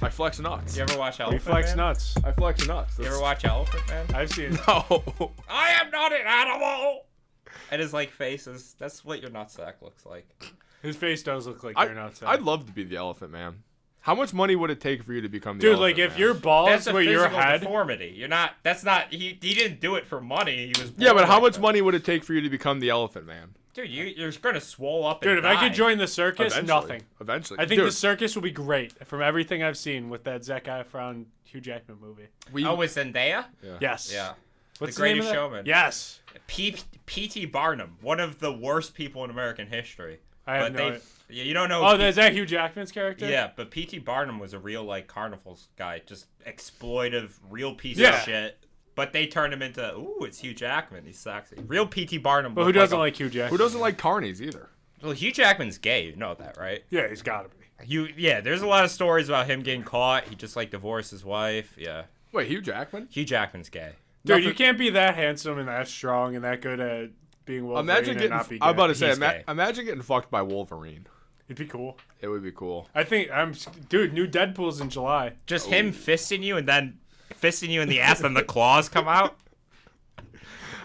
I flex nuts. You ever watch He Elephant flex Man? nuts. I flex nuts. You ever watch Elephant Man? I've seen it. No. I am not an animal. And his like faces. That's what your nutsack looks like. His face does look like you're nuts. I'd love to be the Elephant Man. How much money would it take for you to become the Dude, Elephant like if Man? your balls That's a were your physical head. deformity. You're not. That's not. He didn't do it for money. He was. Yeah, born but how like much that. money would it take for you to become the Elephant Man? Dude, you're gonna swole up. Dude, and if I could die. join the circus, Eventually. nothing. Eventually. I think Dude, the circus will be great from everything I've seen with that Zac Efron Hugh Jackman movie. with Zendaya. Yes. Yeah. What's The the name Greatest of that? Showman. Yes. P.T. Barnum, one of the worst people in American history. I have But no they, idea. yeah, you don't know. Oh, is that Hugh Jackman's character? Yeah, but P.T. Barnum was a real like carnivals guy, just exploitive, real piece Yeah. of shit. But they turned him into it's Hugh Jackman. He's sexy. Real P.T. Barnum. But who looked doesn't a- like Hugh Jackman? Who doesn't like carnies either? Well, Hugh Jackman's gay. You know that, right? Yeah, he's got to be. Yeah. There's a lot of stories about him getting caught. He just like divorced his wife. Yeah. Wait, Hugh Jackman? Hugh Jackman's gay. Dude, Nothing- you can't be that handsome and that strong and that good at being Wolverine Imagine and getting. not be I'm about gay. to say, He's gay. imagine getting fucked by Wolverine. It'd be cool. It would be cool. I think dude, new Deadpool's in July. Just him fisting you and then fisting you in the ass and the claws come out.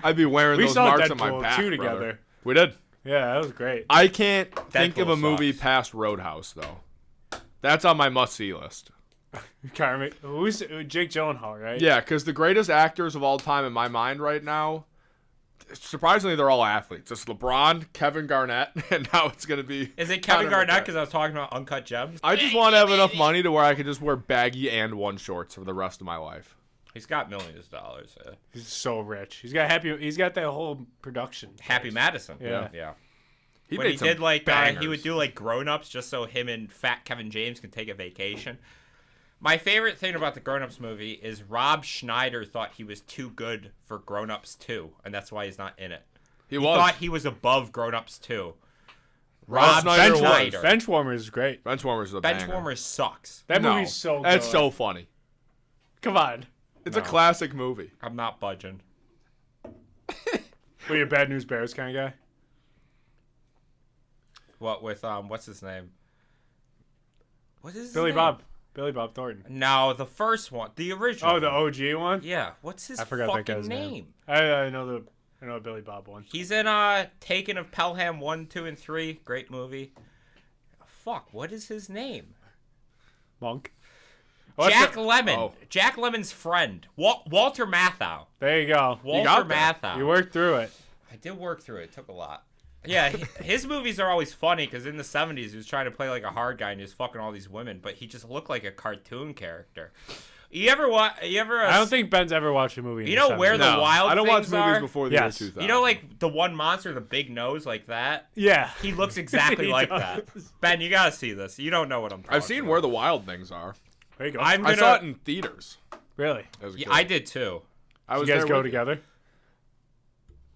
I'd be wearing We those saw marks on my Deadpool back, 2 brother. together. We did. Yeah, that was great. I can't think of a Deadpool movie sucks. past Roadhouse though. That's on my must-see list. Carmen, who's Jake Gyllenhaal, right? Yeah, because the greatest actors of all time in my mind right now, surprisingly, they're all athletes. It's LeBron, Kevin Garnett, and now it's going to be... Is it Kevin Conor Garnett? McGregor. Because I was talking about Uncut Gems. I just want to have enough money to where I can just wear baggy and one shorts for the rest of my life. He's got millions of dollars. Yeah. He's so rich. He's got that whole production. Happy Madison. Yeah. Yeah. He When he made some did like he bangers. would do like Grown Ups just so him and Fat Kevin James can take a vacation. My favorite thing about the Grown Ups movie is Rob Schneider thought he was too good for Grown Ups 2, and that's why he's not in it. He He was. thought he was above Grown Ups 2. Rob Schneider Schneider. was. Benchwarmers is great. Benchwarmers is a banger. Benchwarmers sucks. That No, movie's so good. That's so funny. Come on. It's No. a classic movie. I'm not budging. What, you a Bad News Bears kind of guy? What with what's his name? What is his Billy name? Bob. Billy Bob Thornton. No, the first one, the original. Oh, the OG one? Yeah, what's his I forgot that fucking guy's name. name? I know a Billy Bob one. He's in Taken of Pelham 1, 2, and 3. Great movie. Fuck, what is his name? Monk. Jack Lemmon. Oh. Jack Lemmon's friend. Walter Matthau. There you go. Walter got that. Matthau. You worked through it. I did work through it. It took a lot. Yeah, his movies are always funny because in the 70s he was trying to play like a hard guy and he was fucking all these women, but he just looked like a cartoon character. You ever I don't think Ben's ever watched a movie. In You the know where 70s. the wild I don't watch things movies are? before the Yes. year 2000. You know, like the one monster, the big nose, like that. Yeah. He looks exactly He like does. that. Ben, you gotta see this. You don't know what I'm talking I've seen about. Where the Wild Things Are. There you go. I'm I gonna. saw it in theaters. Really? As a Yeah, kid. I did too. I was You guys there go with- together?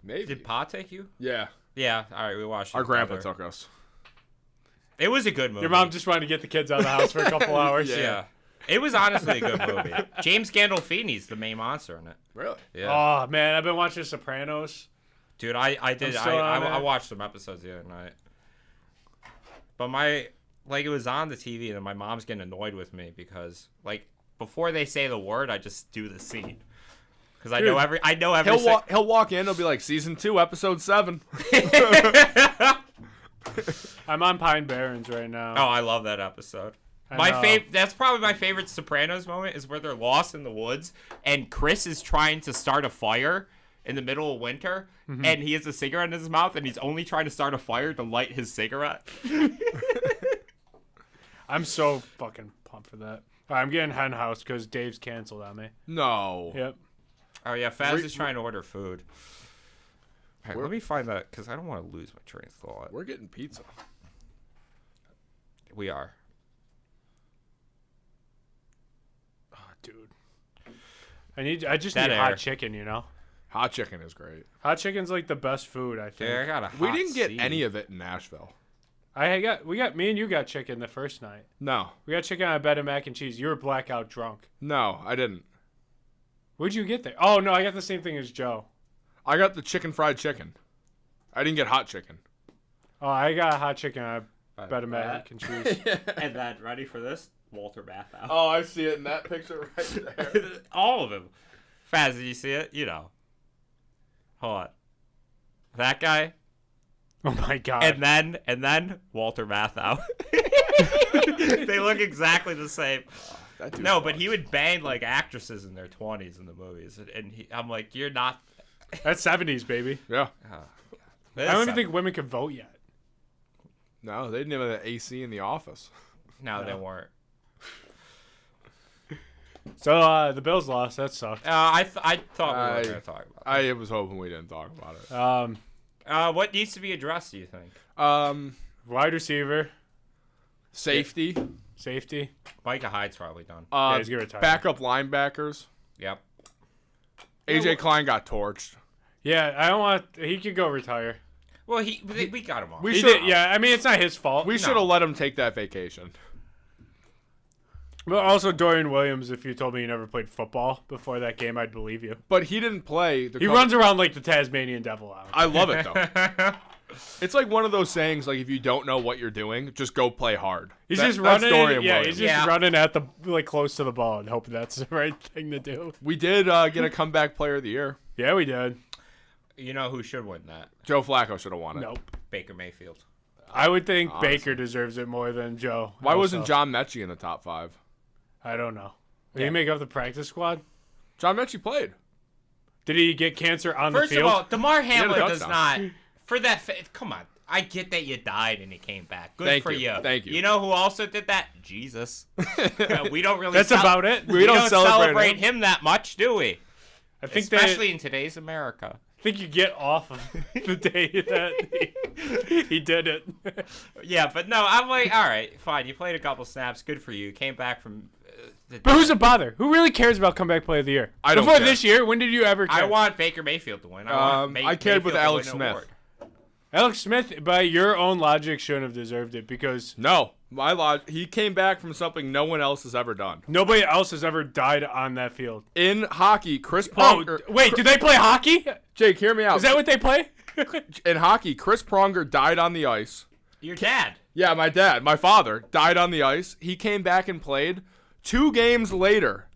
Maybe. Did Pa take you? Yeah. Yeah. All right, we watched it Our grandpa together. took us. It was a good movie. Your mom just wanted to get the kids out of the house for a couple hours. Yeah. It was honestly a good movie. James Gandolfini's the main monster in it. Really? Yeah. Oh, man. I've been watching Sopranos. Dude, I did. I'm still on I it. watched some episodes the other night. But it was on the TV, and my mom's getting annoyed with me because, like, before they say the word, I just do the scene. Because I know every. He'll walk in. He'll be like, season 2, episode 7. I'm on Pine Barrens right now. Oh, I love that episode. I know. That's probably my favorite Sopranos moment is where they're lost in the woods and Chris is trying to start a fire in the middle of winter and he has a cigarette in his mouth and he's only trying to start a fire to light his cigarette. I'm so fucking pumped for that. All right, I'm getting Hen House because Dave's canceled on me. No. Yep. Oh yeah, Faz is trying to order food. All right, We're- let me find that because I don't want to lose my train of thought. We're getting pizza. We are. Oh, dude. I just Dead need air. hot chicken, you know? Hot chicken is great. Hot chicken's like the best food, I think. Dude, I got a We hot didn't get seat. any of it in Nashville. Me and you got chicken the first night. No. We got chicken on a bed of mac and cheese. You were blackout drunk. No, I didn't. Where'd you get there? Oh, no, I got the same thing as Joe. I got the fried chicken. I didn't get hot chicken. Oh, I got hot chicken on a bed of mac and cheese. And then ready for this? Walter Matthau. Oh, I see it in that picture right there. All of them. Faz, did you see it? You know. Hold on. That guy. Oh my god. And then Walter Matthau. They look exactly the same. No, but he would bang like actresses in their 20s in the movies, and I'm like, you're not. That's 70s, baby. Yeah. I don't even think women can vote yet. No, they didn't have an AC in the office. No, they weren't. So the Bills lost. That sucked. I thought we were going to talk about I was hoping we didn't talk about it. what needs to be addressed, do you think? Wide receiver, Safety. Micah Hyde's probably done. Yeah, he's gonna retire. Backup linebackers. Yep. AJ Klein got torched. Yeah, I don't want. He could go retire. Well, we got him on. We He should. did, yeah, I mean it's not his fault. We should have let him take that vacation. But also Dorian Williams. If you told me he never played football before that game, I'd believe you. But he didn't play. He runs around like the Tasmanian devil out. I love it though. It's like one of those sayings, like if you don't know what you're doing, just go play hard. He's That- just that's running. Dorian Yeah, Williams. he's just running at the close to the ball and hoping that's the right thing to do. We did get a comeback player of the year. Yeah, we did. You know who should win that? Joe Flacco should have won it. Nope. Baker Mayfield. I would think Honestly. Baker deserves it more than Joe. Why also. wasn't John Mechie in the top 5? I don't know. Did he make up the practice squad? John Mechie played. Did he get cancer on First the field? of all, DeMar Hamlin a does touchdown. not. For that, come on. I get that you died and you came back. Good Thank for you. you. Thank you. You know who also did that? Jesus. We don't really. That's about it. We don't celebrate celebrate him that much, do we? I think Especially in today's America. I think you get off of the day that he did it. Yeah, but no, I'm like, all right, fine. You played a couple snaps. Good for you. Came back from. But who's a bother? Who really cares about comeback play of the year? I don't Before care. this year, when did you ever care? I want Baker Mayfield to win. I cared with Mayfield to Alex win an Smith. award. Alex Smith, by your own logic, shouldn't have deserved it because No, he came back from something no one else has ever done. nobody else has ever died on that field. In hockey, Chris Oh, Pronger. wait, do they play hockey? Jake, hear me out. Is that what they play? In hockey, Chris Pronger died on the ice. Your dad. Yeah, my father, died on the ice. He came back and played 2 games later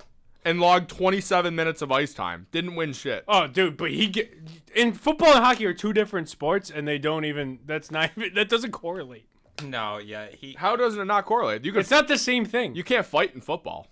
and logged 27 minutes of ice time. Didn't win shit. Oh, dude, but in football and hockey are two different sports, and they don't even. That doesn't correlate. No, yeah, How does it not correlate? It's not the same thing. You can't fight in football.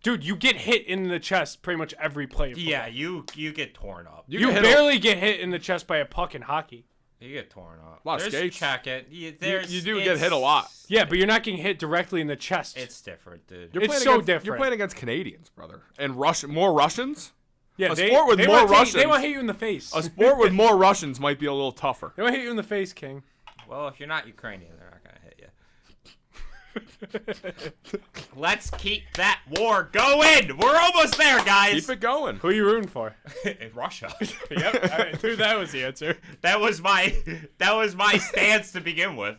Dude, you get hit in the chest pretty much every play. Of Yeah, football. you get torn up. You get hit barely get hit in the chest by a puck in hockey. You get torn up. Lot of There's skates. check it. You do get hit a lot. Yeah, but you're not getting hit directly in the chest. It's different, dude. You're It's playing so against, different. You're playing against Canadians, brother, and more Russians. yeah, a sport with more Russians. They want to hit you in the face. A sport with more Russians might be a little tougher. They want to hit you in the face, King. Well, if you're not Ukrainian, they're not gonna hit you. Let's keep that war going. We're almost there, guys. Keep it going. Who are you rooting for? Russia. Yep, I knew that was the answer. That was my stance to begin with.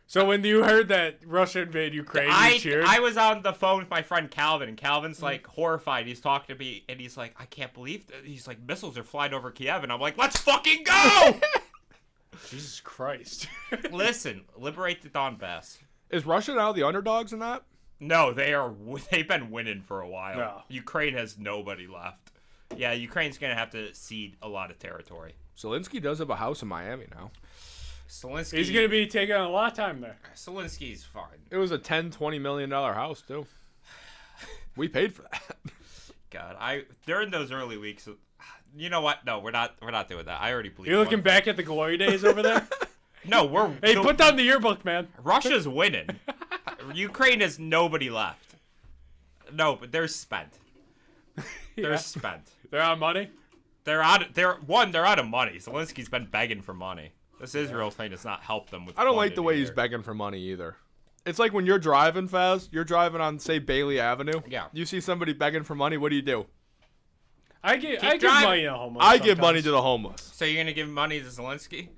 So when you heard that Russia invaded Ukraine, you cheered? I was on the phone with my friend Calvin, and Calvin's like horrified. He's talking to me, and he's like, I can't believe that. He's like, missiles are flying over Kiev, and I'm like, let's fucking go! Jesus Christ. Listen, liberate the Donbass. Is Russia now the underdogs in that? No, they've been winning for a while. No. Ukraine has nobody left. Yeah, Ukraine's gonna have to cede a lot of territory. Zelensky does have a house in Miami now. Zelensky. He's going to be taking a lot of time there. Zelensky's fine. It was a $10-20 million house too. We paid for that. God, during those early weeks, you know what? No, we're not doing that. I already believe. You're looking back at the glory days over there? No, we're. Hey, put down the yearbook, man. Russia's winning. Ukraine has nobody left. No, but they're spent. They're spent. They're on money? They're out of money. Zelensky's been begging for money. This Israel thing does not help them with. I don't like the way either. he's begging for money either. It's like when you're driving, Faz. You're driving on, say, Bailey Avenue. Yeah. You see somebody begging for money. What do? I give driving. money to homeless. I give sometimes. money to the homeless. So you're gonna give money to Zelensky?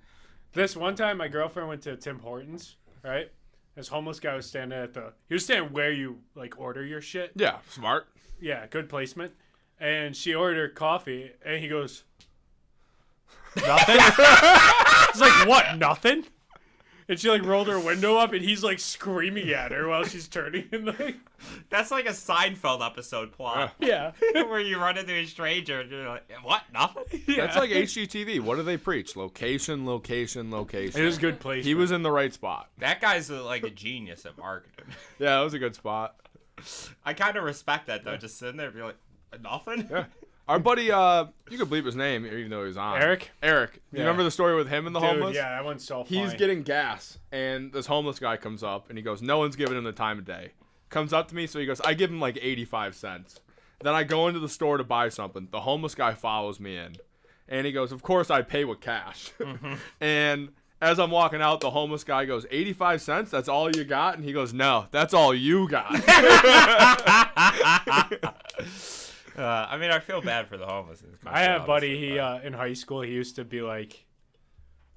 This one time, my girlfriend went to Tim Hortons, right? This homeless guy was standing he was standing where you, like, order your shit. Yeah, smart. Yeah, good placement. And she ordered coffee, and he goes, nothing? It's like, what, nothing? and she like rolled her window up, and he's like screaming at her while she's turning. And like, That's like a Seinfeld episode plot. yeah, Where you run into a stranger and you're like, what? Nothing? That's like HGTV. What do they preach? Location, location, location. it was good place. He was in the right spot. That guy's like a genius at marketing. Yeah, that was a good spot. I kind of respect that, though. Just sitting there and be like, nothing? Yeah. Our buddy, you could bleep his name even though he was on. Eric. Eric. You Yeah. remember the story with him and the Dude, homeless? yeah, that one's so funny. He's getting gas, and this homeless guy comes up, and he goes, no one's giving him the time of day. Comes up to me, so he goes, I give him like 85 cents. Then I go into the store to buy something. The homeless guy follows me in, and he goes, of course I pay with cash. And as I'm walking out, the homeless guy goes, 85 cents? That's all you got? And he goes, no, that's all you got. I mean, I feel bad for the homeless. I had a buddy. He in high school, he used to be like,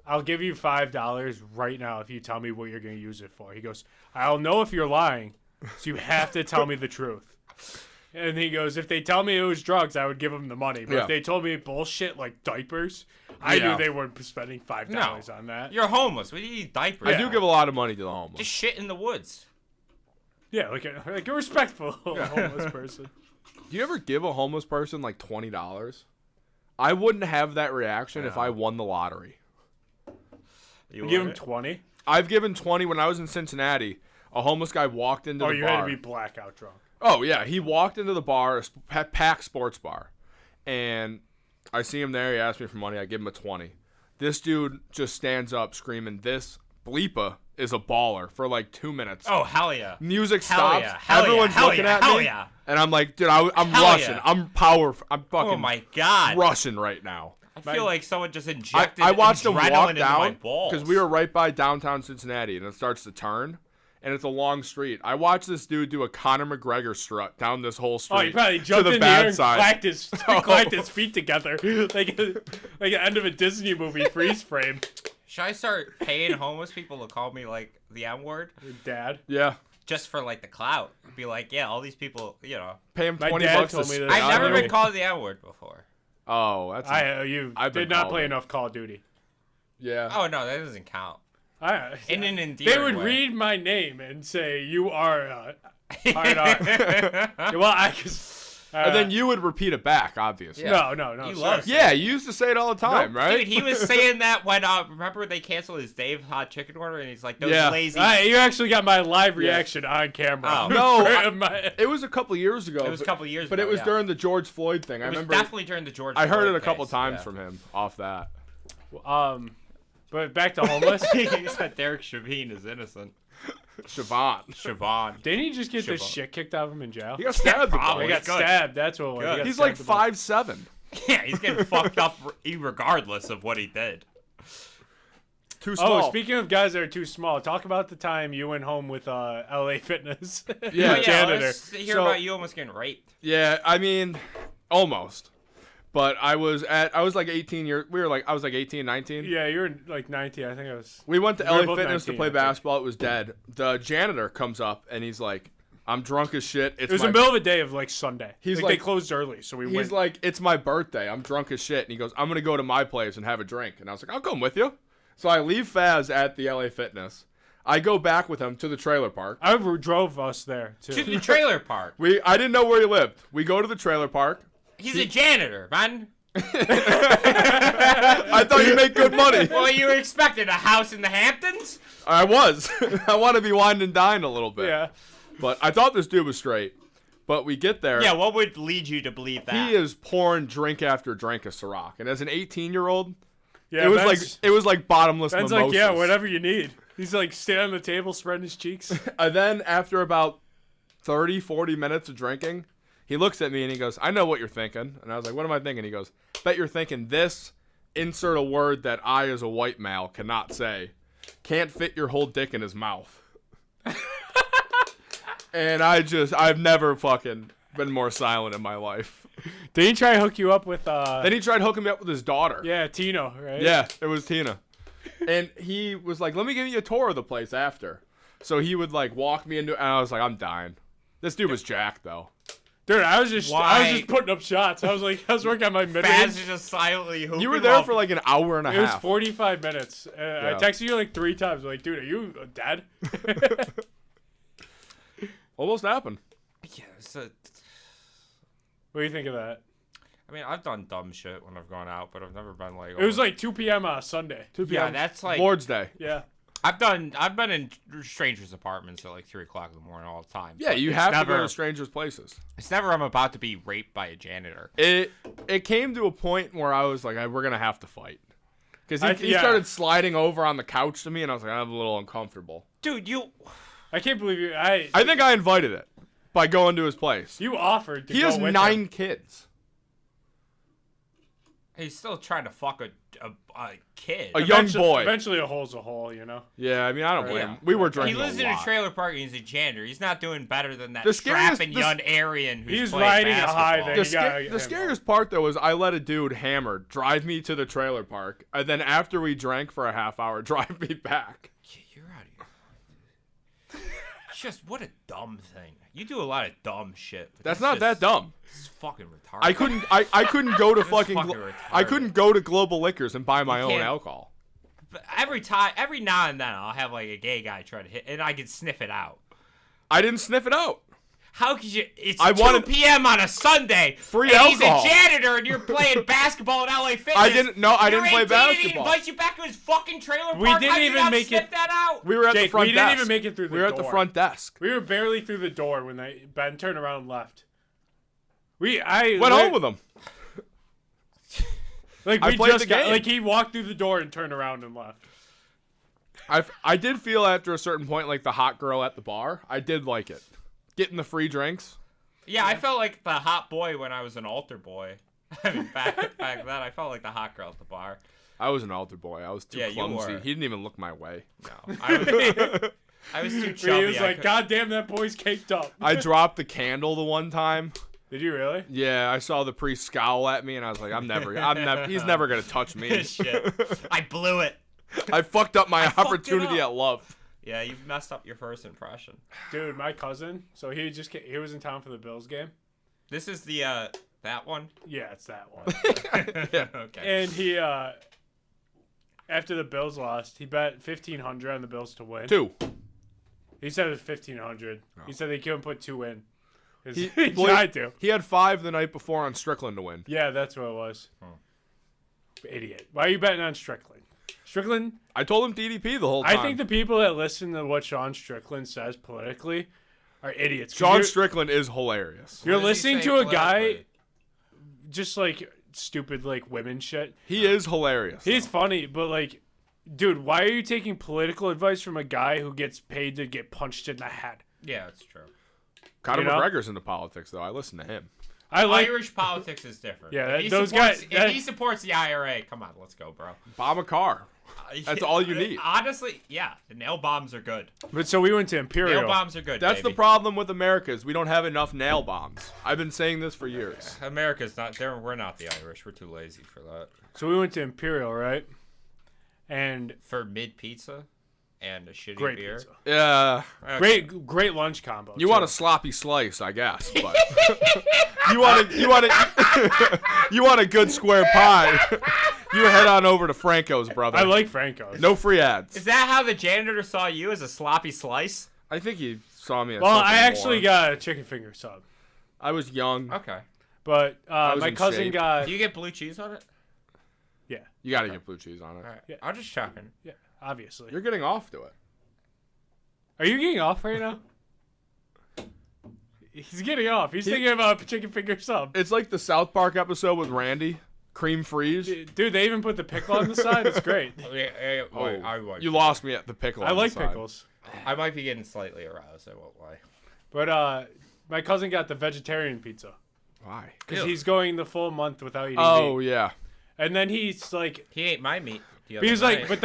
"I'll give you $5 right now if you tell me what you're going to use it for." He goes, "I'll know if you're lying, so you have to tell me the truth." And he goes, "If they tell me it was drugs, I would give them the money. But Yeah. if they told me bullshit like diapers, I Yeah. knew they weren't spending $5 on that." You're homeless. What do you need diapers? I do give a lot of money to the homeless. Just shit in the woods. Yeah, like a respectful homeless person. Do you ever give a homeless person like $20? I wouldn't have that reaction if I won the lottery. You Give him would? 20. I've given 20 when I was in Cincinnati. A homeless guy walked into Oh, the you bar. had to be blackout drunk. Oh, yeah. He walked into the bar, a packed sports bar. And I see him there. He asked me for money. I give him a 20. This dude just stands up screaming, "This bleepa is a baller," for like 2 minutes. Oh, hell yeah. Music Hell stops. yeah. Hell Everyone's yeah. Hell looking yeah. at Hell me. yeah. And I'm like, dude, I'm Hell rushing. yeah. I'm powerful. I'm fucking Oh, my God. rushing right now. I feel like someone just injected I watched him adrenaline walk into my down balls. because we were right by downtown Cincinnati, and it starts to turn, and it's a long street. I watched this dude do a Conor McGregor strut down this whole street. Oh, he probably to jumped the in the air bad and side. clacked his feet together like the end of a Disney movie freeze frame. Should I start paying homeless people to call me, like, the M word? Your dad. Yeah, Just for, like, the clout. Be like, yeah, all these people, you know. pay him My 20 dad bucks. told to me stay this. I've out never here. been called the M word before. Oh, that's You I've been did not called play it. enough Call of Duty. yeah. Oh, no, that doesn't count. In an endearing They would way. read my name and say, "You are hard R." Well, And then you would repeat it back, obviously. Yeah. No. You sir. love Yeah, you used to say it all the time, right? Dude, he was saying that when, remember they canceled his Dave Hot Chicken order, and he's like, those Yeah. lazy... You actually got my live reaction on camera. Oh. No, it was a couple years ago. It was a couple years ago, but it was yeah. during the George Floyd thing. I It was remember. definitely during the George I heard Floyd it a couple case, times yeah. from him off that. But back to homeless. He said Derek Schemin is innocent. Siobhan. Siobhan. Didn't he just get the Siobhan. shit kicked out of him in jail? He got stabbed. probably. He got Good. stabbed. That's what it was. Good. He got He's like stabbed 5'7". Yeah, he's getting fucked up regardless of what he did. Too small. Oh, speaking of guys that are too small, talk about the time you went home with LA Fitness. Yeah. Oh, yeah, janitor. let's hear So- about you almost getting raped. Yeah, I mean, almost. But I was like 18 years. I was like 18, 19. Yeah, you were like 19. I think I was. We went to We were LA both Fitness to 19, play I think. basketball. It was dead. The janitor comes up and he's like, "I'm drunk as shit. It was the middle of the day of like Sunday. He's they like- closed early, so we He's went. like, "It's my birthday. I'm drunk as shit." And he goes, "I'm gonna go to my place and have a drink." And I was like, "I'll come with you." So I leave Faz at the LA Fitness. I go back with him to the trailer park. I drove us there To too. the trailer park. I didn't know where he lived. We go to the trailer park. He's a janitor, man. I thought you make good money. Well, you were expecting a house in the Hamptons? I was. I want to be wined and dined a little bit. Yeah. But I thought this dude was straight. But we get there. Yeah, what would lead you to believe that? He is pouring drink after drink of Ciroc. And as an 18-year-old, Yeah, it was Ben's like bottomless Ben's mimosas. like, yeah, whatever you need. He's like standing on the table, spreading his cheeks. And then after about 30, 40 minutes of drinking, he looks at me and he goes, "I know what you're thinking." And I was like, "What am I thinking?" He goes, "Bet you're thinking this, insert a word that I as a white male cannot say. Can't fit your whole dick in his mouth." And I've never fucking been more silent in my life. Did he try to hook you up with Then he tried hooking me up with his daughter. yeah, Tino, right? Yeah, it was Tina. And he was like, "Let me give you a tour of the place after." So he would like walk me into, and I was like, "I'm dying." This dude was jacked though. Dude, I was just putting up shots. I was working on my mid Faz range. is just silently hooping. You were there for like an hour and a It was half. 45 minutes. I texted you like 3 times. Like, dude, are you dead? Almost happened. Yeah, so, What do you think of that? I mean, I've done dumb shit when I've gone out, but I've never been like. It was like 2 p.m. on a Sunday. 2 p.m. Yeah, that's like Lord's Day. Yeah. I've been in strangers' apartments at like 3 o'clock in the morning all the time. Yeah, but you it's have to never, go to strangers' places. It's never I'm about to be raped by a janitor. It came to a point where I was like, we're gonna have to fight, because he Yeah. started sliding over on the couch to me, and I was like, I'm a little uncomfortable. Dude, I can't believe you. I think I invited it by going to his place. You offered to He go has with 9 him. kids. he's still trying to fuck a kid. A young boy. Eventually, a hole's a hole, you know? Yeah, I mean, I don't blame Yeah. him. We were He drinking lives a in a lot. trailer park and he's a janitor. He's not doing better than that The scariest- strapping the- young Aryan who's He's playing riding a basketball. high there. The, You gotta get the him scariest part, though, was I let a dude hammered drive me to the trailer park, and then after we drank for a half hour, drive me back. Yeah, you're out of your mind. Just what a dumb thing. You do a lot of dumb shit. But That's this not just- that dumb. It's fucking retarded. I couldn't go to fucking fucking I retarded. couldn't go to Global Liquors and buy my own can't- alcohol. But every now and then, I'll have like a gay guy try to hit, and I can sniff it out. I didn't sniff it out. How could you? It's I 2 wanted- p.m. on a Sunday. Free and alcohol. He's a janitor, and you're playing basketball at LA Fitness. I didn't play And he basketball. invites you back to his fucking trailer park. We didn't How do you even not make sniff it- that out. We were at the Jake, front we desk. didn't even make it through the We were at door. the front desk. We were barely through the door when Ben turned around and left. Went home with him. Like I we played just the got, game. like he walked through the door and turned around and left. I did feel after a certain point like the hot girl at the bar. I did like it. Getting the free drinks. Yeah, I felt like the hot boy when I was an altar boy. I mean, back then, I felt like the hot girl at the bar. I was an altar boy. I was too Yeah, you clumsy. were. He didn't even look my way. No, I was too chubby. He was like, "God damn, that boy's caked up." I dropped the candle the one time. Did you really? Yeah, I saw the priest scowl at me, and I was like, he's never gonna touch me. Shit. I blew it. I fucked up my fucked it opportunity up. at love. Yeah, you messed up your first impression. Dude, my cousin. So he was in town for the Bills game. This is the that one. Yeah, it's that one. Okay. And he after the Bills lost, he bet $1,500 on the Bills to win. 2. He said it was $1,500. He said they couldn't put 2 in. 'Cause He- he well, tried to. He had 5 the night before on Strickland to win. Yeah, that's what it was. Idiot. Why are you betting on Strickland? Strickland. I told him DDP the whole time. I think the people that listen to what Sean Strickland says politically are idiots. 'Cause Sean you're- Strickland is hilarious. You're What does he listening say to a guy politically? just like stupid like women shit. He is hilarious. He's funny, but like, dude, why are you taking political advice from a guy who gets paid to get punched in the head? Yeah, that's true. Conor you know? McGregor's into politics, though. I listen to him. I like. Irish politics is different. Yeah, If he those supports- guys- If he supports the IRA, come on, let's go, bro. Bomb a car. That's all you need. Honestly, yeah, the nail bombs are good. But so we went to Imperial. Nail bombs are good. That's the baby. problem with America is we don't have enough nail bombs. I've been saying this for years. America's not there. We're not the Irish. We're too lazy for that. So we went to Imperial, right? And For mid pizza and a shitty great beer. pizza. Yeah. Okay. Great lunch combo. You too. want a sloppy slice, I guess, but you want a good square pie. You head on over to Franco's, brother. I like Franco's. No free ads. Is that how the janitor saw you, as a sloppy slice? I think he saw me as Well, something I actually more. got a chicken finger sub, I was young. Okay. but was my in cousin shape. got. Do you get blue cheese on it? Yeah, You got to get blue cheese on it. All right. Yeah. I'm just checking. yeah, obviously. You're getting off to it. Are you getting off right now? He's getting off. He's thinking about a chicken finger sub. It's like the South Park episode with Randy, cream freeze. Dude, they even put the pickle on the side. It's great. You lost me at the pickle. I on the like side. pickles. I might be getting slightly aroused. I won't lie. But my cousin got the vegetarian pizza Why? because Ew. he's going the full month without eating Oh meat. yeah. And then he's like, He ate my meat. The he was other like, night. but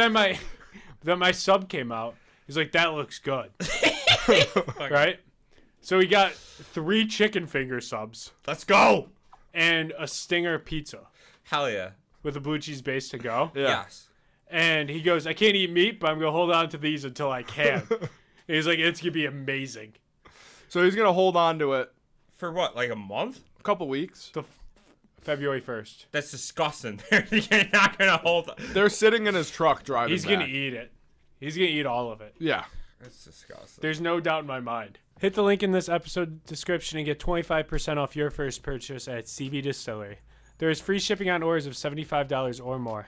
then my sub came out. He's like, that looks good, right? So he got 3 chicken finger subs Let's go. and a stinger pizza Hell yeah. with a blue cheese base to go. Yeah. Yes. And he goes, I can't eat meat, but I'm gonna hold on to these until I can. And he's like, it's gonna be amazing. So he's gonna hold on to it For what, like a month? A couple weeks. February 1st. That's disgusting. You're not gonna hold. They're sitting in his truck driving. He's back. gonna eat it. He's gonna eat all of it. Yeah. That's disgusting. There's no doubt in my mind. Hit the link in this episode description and get 25% off your first purchase at CBDistillery. There is free shipping on orders of $75 or more.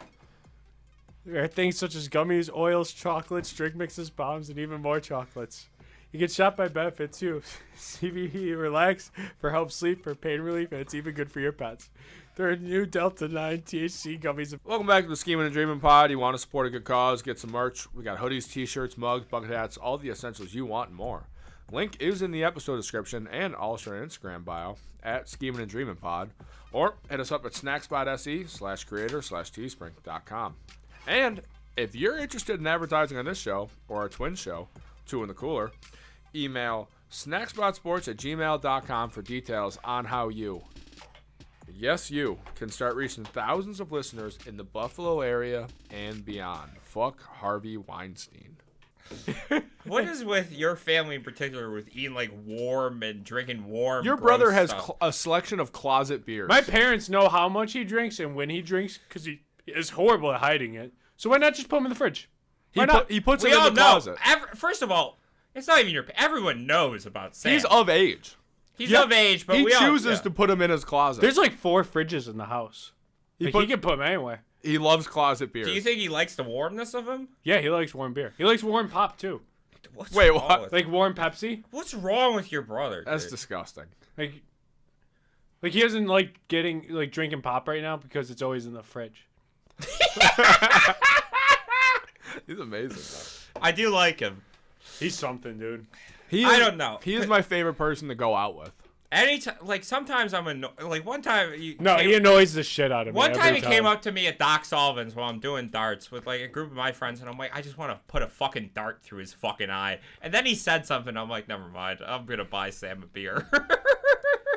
There are things such as gummies, oils, chocolates, drink mixes, bombs, and even more chocolates. You get shot by benefit too. CBD Relax for help sleep, for pain relief, and it's even good for your pets. There are new Delta 9 THC gummies. Welcome back to the Schemin' and Dreamin' pod. You want to support a good cause, get some merch. We got hoodies, t-shirts, mugs, bucket hats, all the essentials you want and more. Link is in the episode description and also in Instagram bio at Schemin' and Dreamin' pod. Or hit us up at snackspot.se/creator/teespring.com. And if you're interested in advertising on this show or our twin show, Two in the Cooler, email snackspotsports@gmail.com for details on how you, yes, you can start reaching thousands of listeners in the Buffalo area and beyond. Fuck Harvey Weinstein. What is with your family in particular with eating like warm and drinking warm? Your gross brother has stuff? a selection of closet beers. My parents know how much he drinks and when he drinks because he is horrible at hiding it. So why not just put him in the fridge? Why not? He puts We it in all the know. closet. First of all, it's not even your. Everyone knows about Sam. He's of age. He's Yeah. of age, but He we all chooses to put him in his closet. There's like 4 fridges in the house. He can put them anywhere. He loves closet beers. Do you think he likes the warmness of him? Yeah, he likes warm beer. He likes warm pop too. What's Wait, wrong what? with- Like warm Pepsi. What's wrong with your brother? That's dude? disgusting. Like he doesn't like drinking pop right now because it's always in the fridge. He's amazing. I do like him. He's something, dude. I don't know. He is my favorite person to go out with. Anytime, like sometimes I'm like one time. He annoys the shit out of me. One time every he came up to me at Doc Sullivan's while I'm doing darts with like a group of my friends, and I'm like, I just want to put a fucking dart through his fucking eye. And then he said something. I'm like, never mind. I'm gonna buy Sam a beer.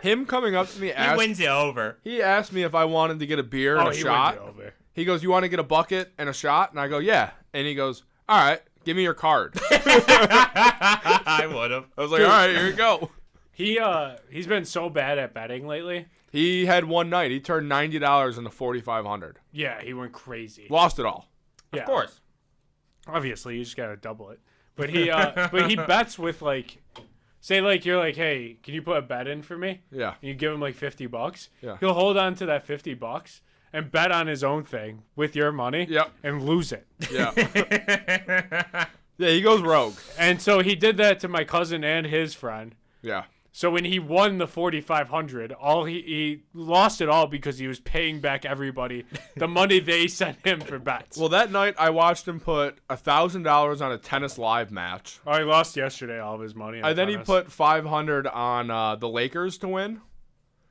Him coming up to me, He wins you over. he asked me if I wanted to get a beer and a he shot. went over. He goes, "You want to get a bucket and a shot?" And I go, "Yeah." And he goes, "All right, give me your card." I would have. I was like, "All right, here you go." He's been so bad at betting lately. He had one night. He turned $90 into $4,500. Yeah, he went crazy. Lost it all. Yeah, Of course. obviously you just gotta double it. But he bets with like, say like you're like, hey, can you put a bet in for me? Yeah. And you give him like $50. Yeah. He'll hold on to that $50 and bet on his own thing with your money. Yep. And lose it. Yeah. Yeah, he goes rogue. And so he did that to my cousin and his friend. Yeah. So when he won the $4,500, he lost it all because he was paying back everybody the money they sent him for bets. Well, that night I watched him put $1,000 on a tennis live match. Oh, he lost yesterday all of his money. And then he put $500 on the Lakers to win.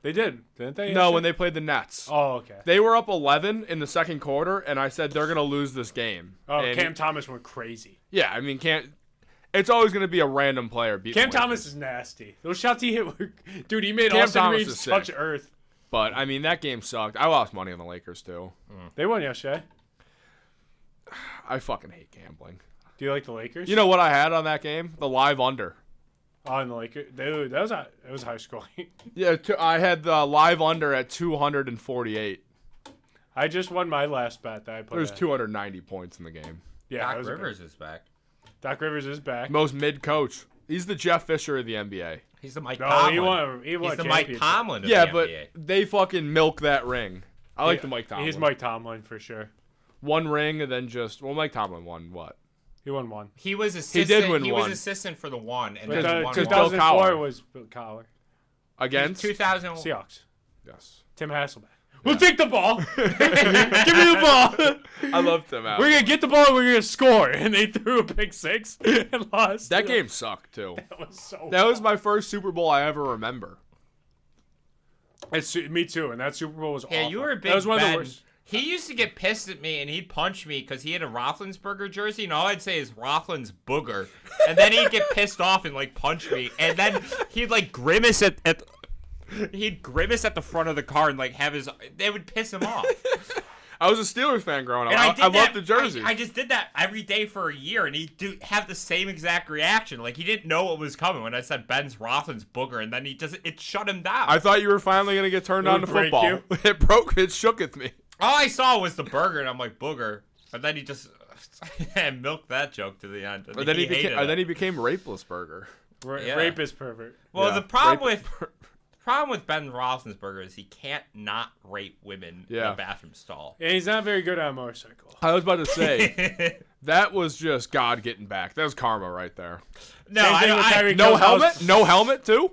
They didn't they? No, yesterday? when they played the Nets. Oh, okay. They were up 11 in the second quarter, and I said they're gonna lose this game. Oh, And Cam Thomas went crazy. yeah, I mean, it's always gonna be a random player beating Cam the Lakers. Thomas is nasty. Those shots he hit were... Dude, he made Cam Austin Thomas Reeves is touch sick. earth. But I mean, that game sucked. I lost money on the Lakers too. They won yesterday. I fucking hate gambling. Do you like the Lakers? You know what I had on that game? The live under. Oh, and the Lakers. Dude, it was high scoring. Yeah, I had the live under at 248. I just won my last bet that I put There's in. 290 points in the game. Yeah, that Doc was a good- Rivers is back. Doc Rivers is back. Most mid coach. He's the Jeff Fisher of the NBA. He's the Mike No, Tomlin. he won He's a the Mike championship. Tomlin of Yeah, the but NBA. they fucking milk that ring. I like Yeah, the Mike Tomlin. He's Mike Tomlin for sure. One ring and then Mike Tomlin won what? He won one. He was assistant. did win he one. was assistant for the one, and But then won because one. Bill 2004 Cowher. was Bill Cowher. Against? 2000. Seahawks. Yes. Tim Hasselbeck. We'll take the ball. Give me the ball. I love Tim Allen. We're going to get the ball and we're going to score. And they threw a pick six and lost. That game sucked too. That was so That was my first Super Bowl I ever remember. Me too. And that Super Bowl was Yeah, awful. you were a big That was one of the Ben. worst. He used to get pissed at me, and he'd punch me because he had a Roethlisberger jersey, and all I'd say is Roethlin's booger. And then he'd get pissed off and, like, punch me. And then he'd, like, grimace at he'd grimace at the front of the car and, like, have his... They would piss him off. I was a Steelers fan growing up. And I loved the jerseys. I just did that every day for a year, and he'd have the same exact reaction. Like, he didn't know what was coming when I said Ben's Roethlisberger's booger, and then it shut him down. I thought you were finally going to get turned on to break football. you? It broke. It shooketh me. All I saw was the burger, and I'm like, booger. And then he just milked that joke to the end. But then he became, hated it. then he became Rapeless Burger. Yeah. Rapist pervert. Well, Yeah. the problem with Ben Roethlisberger is he can't not rape women in Yeah. a bathroom stall. And he's not very good on a motorcycle. I was about to say, that was just God getting back. That was karma right there. No, Same thing with Tyreek No Hill's helmet? house. No helmet, too?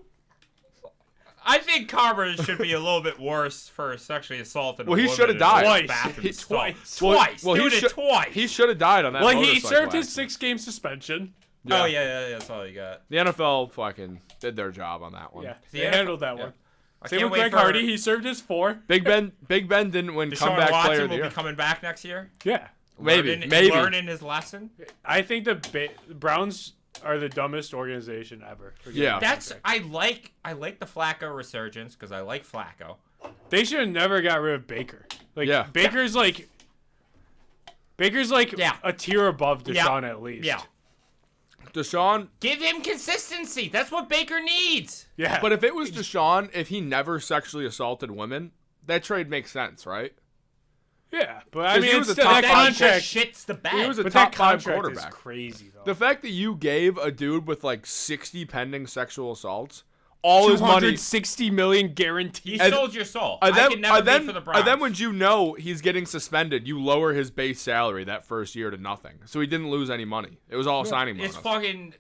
I think karma should be a little bit worse for sexually assaulting Well, a he woman should have in a died. Twice. bathroom stall. Twice. Twice. Well, Doing he it twice. He should have died on that Well, he motorcycle served his accident. 6-game suspension. Oh, yeah, that's all you got. The NFL fucking did their job on that one. Yeah, The they NFL handled that yeah. one. I Same can't with wait Greg for Hardy. He served his 4. Big Ben didn't win Deshaun comeback player Watson of the will year. be coming back next year. Yeah. Maybe. Learning his lesson. I think the Browns are the dumbest organization ever. for getting Yeah. a That's contract. I like the Flacco resurgence because I like Flacco. They should have never got rid of Baker. Like Yeah. Baker's like Yeah. a tier above Yeah. Deshaun at least. Yeah. Deshaun, Give him consistency. That's what Baker needs. Yeah. but if it was Deshaun, if he never sexually assaulted women, that trade makes sense, right? yeah, but I 'Cause mean, he it's was a still, top that Then five he contract. just shits the bed. He was a But top that 5 contract quarterback. is crazy though. The fact that you gave a dude with like 60 pending sexual assaults all his money, $260 million guaranteed. you sold your soul. and I then, can never and then, be for the Browns. and then when you know he's getting suspended, you lower his base salary that first year to nothing. So he didn't lose any money. It was all signing bonus. it's fucking.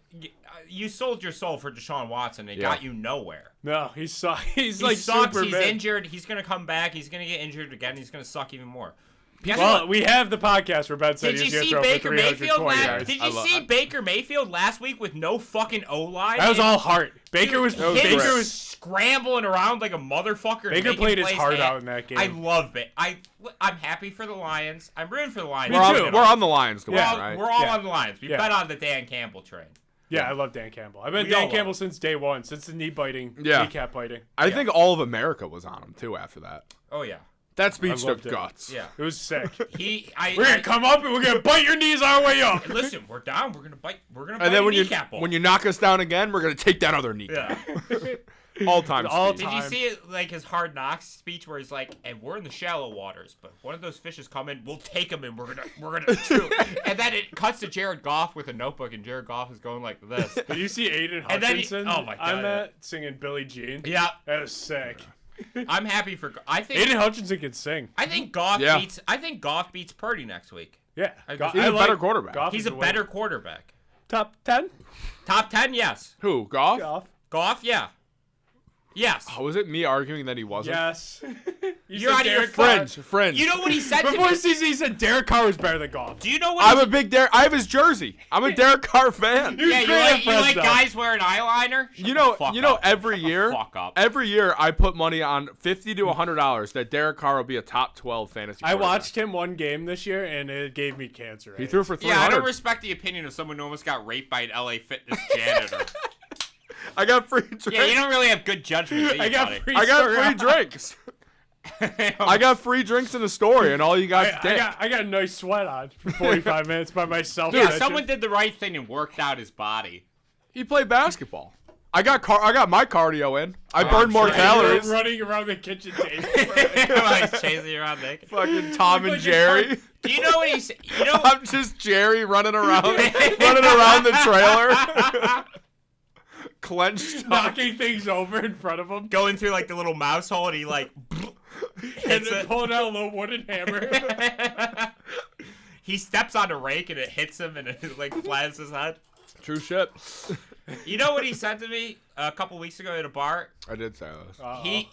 You sold your soul for Deshaun Watson. It Yeah. got you nowhere. No, he's He like sucks. super He's bad. injured. He's gonna come back. He's gonna get injured again. He's gonna suck even more. Guess Well, what? we have the podcast where Ben said Did he was you going to see throw Baker for Mayfield 320 last? yards. Did I you love- see Baker Mayfield last week with no fucking O line? That was all heart. Baker was was Baker great. was scrambling around like a motherfucker. and Baker making played his plays heart and- out in that game. I love it. I'm happy for the Lions. I'm rooting for the Lions. We're on the Lions to We're win, all, right? we're all Yeah. on the Lions. We Yeah. bet on the Dan Campbell train. Yeah, I love Dan Campbell. I've been We all Dan love Campbell him. since day one, since the Yeah. kneecap biting. I think all of America was on him too after that. Oh yeah, That speech took loved it. guts. yeah. It was sick. We're We're gonna come up and we're gonna bite your knees our way up. Listen, we're down. We're gonna bite. We're gonna bite And then a when kneecap off. you knock us down again, we're gonna take that other knee. Yeah. All time. All speech. Did you time. see it, like his Hard Knocks speech where he's like, "And we're in the shallow waters, but if one of those fishes come in, we'll take them and we're gonna chew." And then it cuts to Jared Goff with a notebook, and Jared Goff is going like this. Did you see Aiden And then he- Hutchinson oh my God, on that singing Billie Jean? Yeah, That was sick. I'm happy for. I think. Aiden Hutchinson can sing. I think Goff Yeah. beats. I think Goff beats Purdy next week. Yeah, He's a better quarterback. Goff He's is a the better winner. quarterback. Top 10. Top 10, yes. Who? Goff? Goff. Goff, yeah. Yes. Oh, was it me arguing that he wasn't? Yes. You're out of your Fringe. You know what he said to Before me? the season, he said Derek Carr was better than Goff. Do you know what? I'm a big Derek. I have his jersey. I'm a Derek Carr fan. Yeah, you great like, at you like Fresno. guys wearing eyeliner? Shut You the know, fuck you know. up. Every Shut the year, fuck up. every year, I put money on $50 to $100 that Derek Carr will be a top 12 fantasy. I quarterback. watched him one game this year, and it gave me cancer. He threw for 300. Yeah, I don't respect the opinion of someone who almost got raped by an LA Fitness janitor. I got free drinks. Yeah, you don't really have good judgment, do you, I got buddy? free. I got free drinks. I got free drinks in the story, and all you got is dick. I got a nice sweat on for 45 minutes by myself. Yeah, Bitches. someone did the right thing and worked out his body. He played basketball. I got my cardio in. I burned more sure. calories. running around the kitchen table. While he's chasing you around naked. Fucking Tom and like a Jerry. Do you know what he said? You know, I'm just Jerry running around the trailer. Clenched up. knocking things over in front of him, going through like the little mouse hole, and he like and hits then it. pulling out a little wooden hammer. He steps on a rake and it hits him and it like flattens his head. True shit. You know what he said to me a couple weeks ago at a bar? I did say this.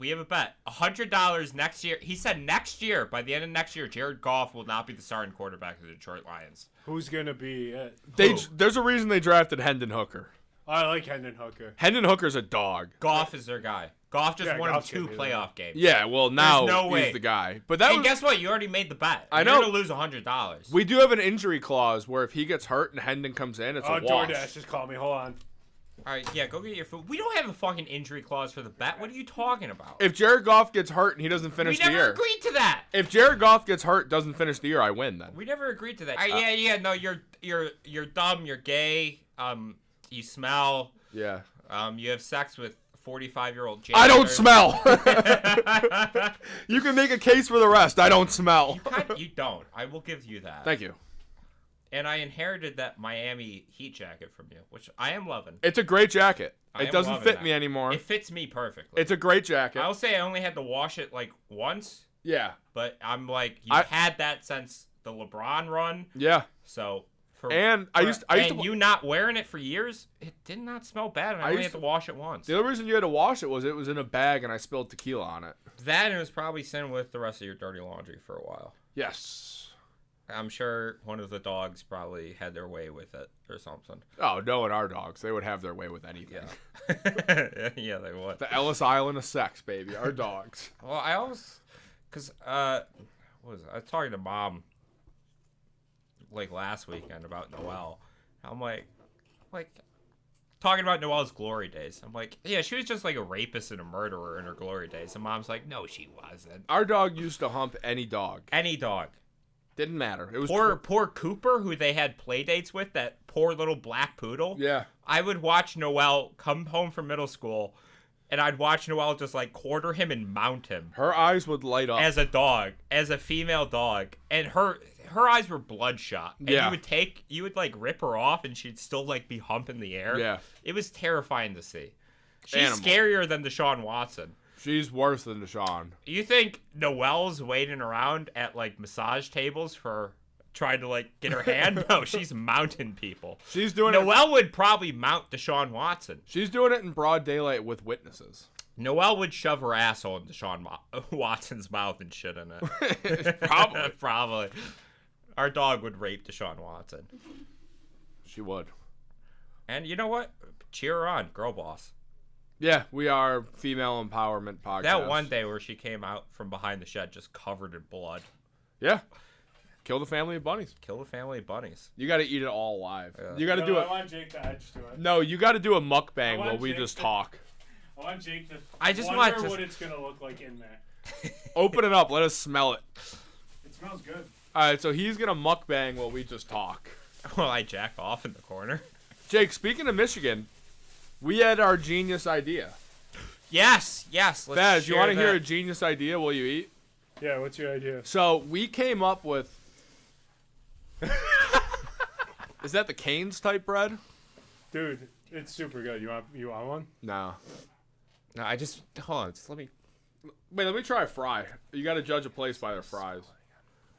We have a bet. $100 next year. He said next year, by the end of next year, Jared Goff will not be the starting quarterback of the Detroit Lions. Who's gonna be it? There's a reason they drafted Hendon Hooker. I like Hendon Hooker. Hendon Hooker's a dog. Goff is their guy. Goff just won him Goff's gonna 2 be the playoff games. Yeah, well now no he's way. the guy. But that And was, guess what? You already made the bet. I You're know. going to lose $100. we do have an injury clause where if he gets hurt and Hendon comes in, it's Oh, a wash. DoorDash just called me. Hold on. All right, yeah, go get your food. We don't have a fucking injury clause for the bet. What are you talking about? If Jared Goff gets hurt and he doesn't finish We the never year. agreed to that. If Jared Goff gets hurt, doesn't finish the year, I win then. We never agreed to that. Yeah, no, you're dumb, you're gay, you smell, Yeah. you have sex with 45-year-old I don't smell. You can make a case for the rest. I don't smell. You don't. I will give you that. Thank you. And I inherited that Miami Heat jacket from you, which I am loving. It's a great jacket. I It am doesn't loving fit that. me anymore. It fits me perfectly. It's a great jacket. I'll say I only had to wash it like once, Yeah. but I'm like, you've had that since the LeBron run. Yeah. So And I used to you not wearing it for years, it did not smell bad, and I only had to wash it once. The only reason you had to wash it was in a bag and I spilled tequila on it. That and it was probably sitting with the rest of your dirty laundry for a while. Yes. I'm sure one of the dogs probably had their way with it or something. Oh, knowing our dogs, they would have their way with anything. Yeah. Yeah, they would. The Ellis Island of sex, baby. Our dogs. Well, I always, cause what was it? I was talking to Mom like last weekend about Noelle. I'm like talking about Noelle's glory days. I'm like, yeah, she was just like a rapist and a murderer in her glory days. And Mom's like, no, she wasn't. Our dog used to hump any dog. Any dog. Didn't matter. It was Poor Cooper, who they had play dates with, that poor little black poodle. Yeah. I would watch Noelle come home from middle school, and I'd watch Noelle just like quarter him and mount him Her eyes would light up. as a dog, as a female dog, and her eyes were bloodshot. And Yeah. you would like rip her off, and she'd still like be humping the air. Yeah. It was terrifying to see. She's Animal. scarier than Deshaun Watson. She's worse than Deshaun. You think Noelle's waiting around at like massage tables for trying to like get her hand? No, she's mounting people. She's doing it. Noelle would probably mount Deshaun Watson. She's doing it in broad daylight with witnesses. Noelle would shove her asshole in Deshaun Watson's mouth and shit in it. Probably. Probably. Our dog would rape Deshaun Watson. She would. And you know what? Cheer her on, girl boss. Yeah, we are female empowerment podcast. That one day where she came out from behind the shed just covered in blood. Yeah. Kill the family of bunnies. Kill the family of bunnies. You got to eat it all alive. Yeah. You got to do I it. want Jake to edge to it. No, you got to do a I mukbang want while we Jake just to- talk. I want Jake to I just wonder want to- what it's going to look like in there. Open it up. Let us smell it. It smells good. All right, so he's going to mukbang while we just talk. Well, I jack off in the corner. Jake, speaking of Michigan, we had our genius idea. Yes. Let's Faz, you want to share hear a that. genius idea while you eat? Yeah, what's your idea? So we came up with. Is that the Cane's type bread? Dude, it's super good. You want one? No. No, I just hold on. Just let me. Wait, let me try a fry. You got to judge a place by their fries.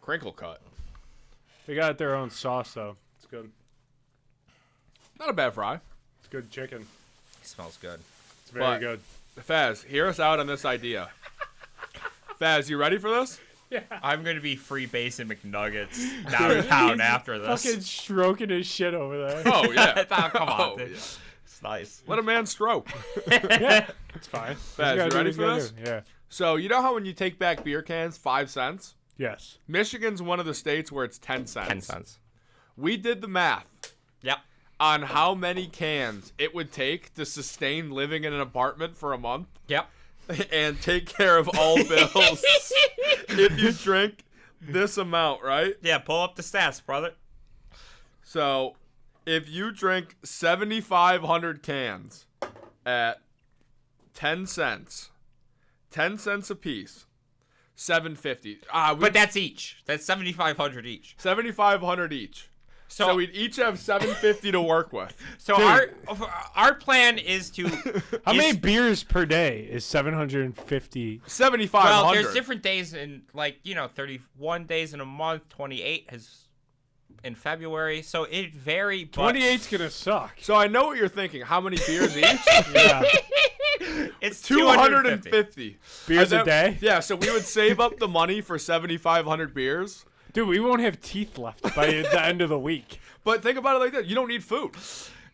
Crinkle cut. They got their own sauce though. It's good. Not a bad fry. It's good chicken. It smells good. It's very But- good. Faz, hear us out on this idea. Faz, you ready for this? Yeah. I'm gonna be free basing McNuggets downtown after this. Fucking stroking his shit over there. Oh, yeah. Oh, come on, Oh, dude. yeah. It's nice. Let a man stroke. Yeah, it's fine. Faz, you ready for this? Yeah. So, you know how when you take back beer cans, 5 cents? Yes. Michigan's one of the states where it's 10 cents. 10 cents. We did the math Yep. on how many cans it would take to sustain living in an apartment for a month Yep. and take care of all bills if you drink this amount, right? Yeah, pull up the stats, brother. So, if you drink 7,500 cans at 10 cents, 10 cents a piece, $7.50. But that's each. That's 7,500 each. 7,500 each. So we'd each have $7.50 to work with. So our plan is to. How many beers per day is 750? 7,500. Well, there's different days in 31 days in a month. 28 in February. So it vary. 28's gonna suck. So I know what you're thinking. How many beers each? Yeah. It's 250 Beers And a then- day? Yeah, so we would save up the money for 7,500 beers. Dude, we won't have teeth left by the end of the week. But think about it like this. You don't need food.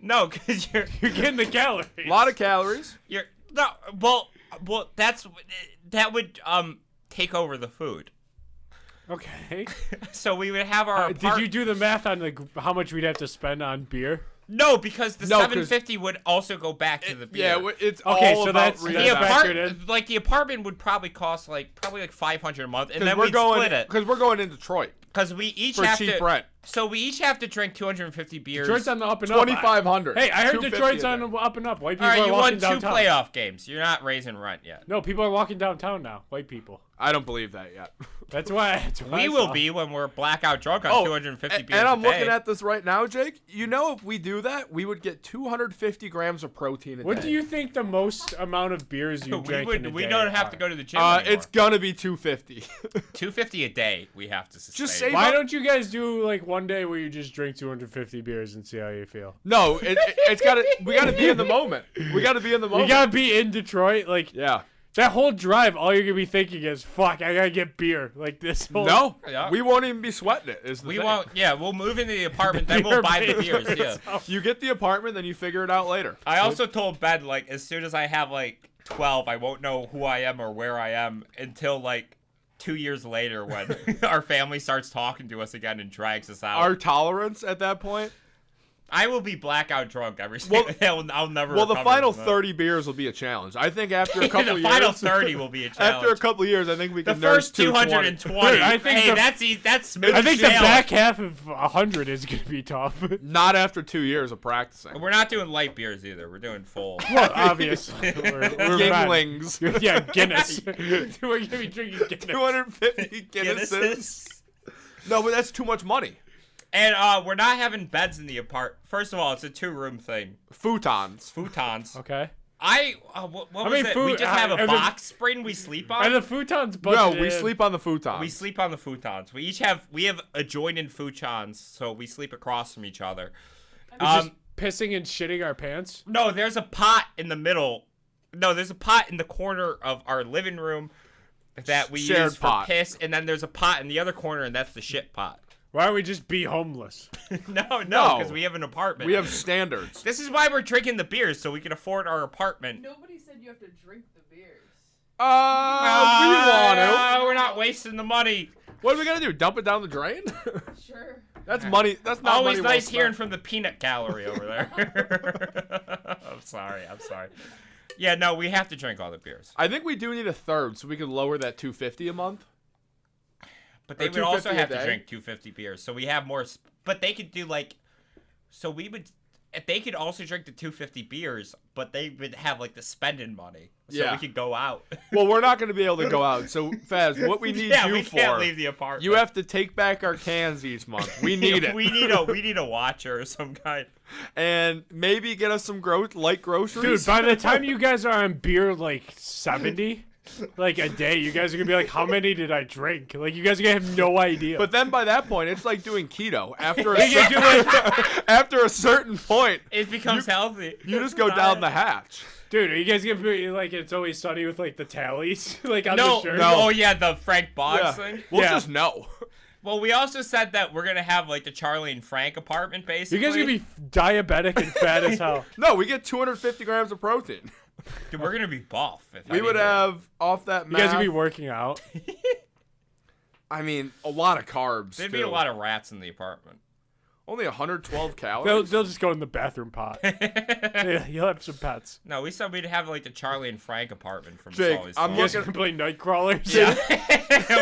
No, because you're You're getting the calories. A lot of calories. no. Well, that would take over the food. Okay. So we would have our. Did you do the math on how much we'd have to spend on beer? No, because the No, 'cause- $750 would also go back to the beer. Yeah, it's Okay, all so about that's- the factored in. the apartment would probably cost like $500 a month, and then we're we'd going split it because we're going in Detroit because we each for have cheap to. rent. So we each have to drink 250 beers. Detroit's on the up and up. 2,500. Hey, I heard 250 Detroit's a on day. the up and up. White people All right, are you won walking 2 downtown. playoff games. You're not raising rent yet. No, people are walking downtown now. White people. I don't believe that yet. That's why. We I will saw. be when we're blackout drunk on 250 beers and I'm a day. looking at this right now, Jake. You know, if we do that, we would get 250 grams of protein a day. What do you think the most amount of beers you drank in a we day don't have are? to go to the gym anymore. It's gonna be 250. 250 a day. We have to sustain. Just say- Why don't you guys do like one day where you just drink 250 beers and see how you feel? No, it's gotta. We gotta be in the moment. We gotta be in the You moment. gotta be in Detroit. Like Yeah. that whole drive, all you're gonna be thinking is, "Fuck, I gotta get beer." Like this whole. No, Yeah. we won't even be sweating it. Is the We thing. won't. Yeah, we'll move into the apartment, then we'll buy the beers. Yeah. You get the apartment, then you figure it out later. I also told Ben, like, as soon as I have like 12, I won't know who I am or where I am until like 2 years later when our family starts talking to us again and drags us out. Our tolerance at that point. I will be blackout drunk every Well- single. I'll never. Well, the recover final from that. 30 beers will be a challenge. I think after a couple the years. final 30 will be a challenge. After a couple years, I think we the can nurse first 220. 220. Dude, I think hey, the- that's easy. That's smooth. I think the sailing. back half of 100 is gonna be tough. Not after 2 years of practicing. We're not doing light beers either. We're doing full. Well, obviously, we're fine. Yinglings. Yeah, Guinness. We're gonna be drinking Guinness. 250 Guinnesses. No, but that's too much money. And we're not having beds in the apart. First of all, it's a 2-room thing. Futons. Futons. Okay. What was many it? We just have a are the- box spring we sleep on. Are the futons No, budgeted? we sleep on the futons. We sleep on the futons. We have adjoining futons, so we sleep across from each other. Just pissing and shitting our pants. No, there's a pot in the middle. No, there's a pot in the corner of our living room that we Shared use for pot. piss, and then there's a pot in the other corner, and that's the shit pot. Why don't we just be homeless? No, No. because we have an apartment. We have standards. This is why we're drinking the beers, so we can afford our apartment. Nobody said you have to drink the beers. We want to. We're not wasting the money. What are we gonna do? Dump it down the drain? Sure. That's money. That's not Always money well nice spent. hearing from the peanut gallery over there. I'm sorry. Yeah, no, we have to drink all the beers. I think we do need a third, so we could lower that 250 a month. But they Or would also 250 a have to day? drink 250 beers, so we have more. But they could do like, so we would. If they could also drink the 250 beers, but they would have like the spending money, so Yeah. we could go out. Well, we're not going to be able to go out. So, Faz, what we need yeah, you we for? can't leave the apartment. You have to take back our cans each month. We need it. we need a watcher of some kind. And maybe get us some light groceries. Dude, by the time you guys are on beer like 70, like a day, you guys are gonna be like, how many did I drink? Like you guys are gonna have no idea. But then by that point, it's like doing keto. After You after a certain point, It becomes healthy. you just go down the hatch. dude, are you guys gonna be like It's Always Sunny with like the tallies, like on No, the shirt? no. Oh yeah, the Frank Boggs Yeah. thing. We'll Yeah. just know. Well, we also said that we're gonna have like the Charlie and Frank apartment, You basically. guys are gonna be diabetic and fat as hell. No, we get 250 grams of protein. Dude, we're gonna be buff. If We would anything. have off that You math. guys are gonna be working out. I mean, a lot of carbs. There'd too. be a lot of rats in the apartment. Only 112 They'll calories. just go in the bathroom pot. Yeah, you'll have some pets. No, we said we'd have like the Charlie and Frank apartment from Jake, Always I'm You Sunny. guys gonna play night crawlers. Yeah,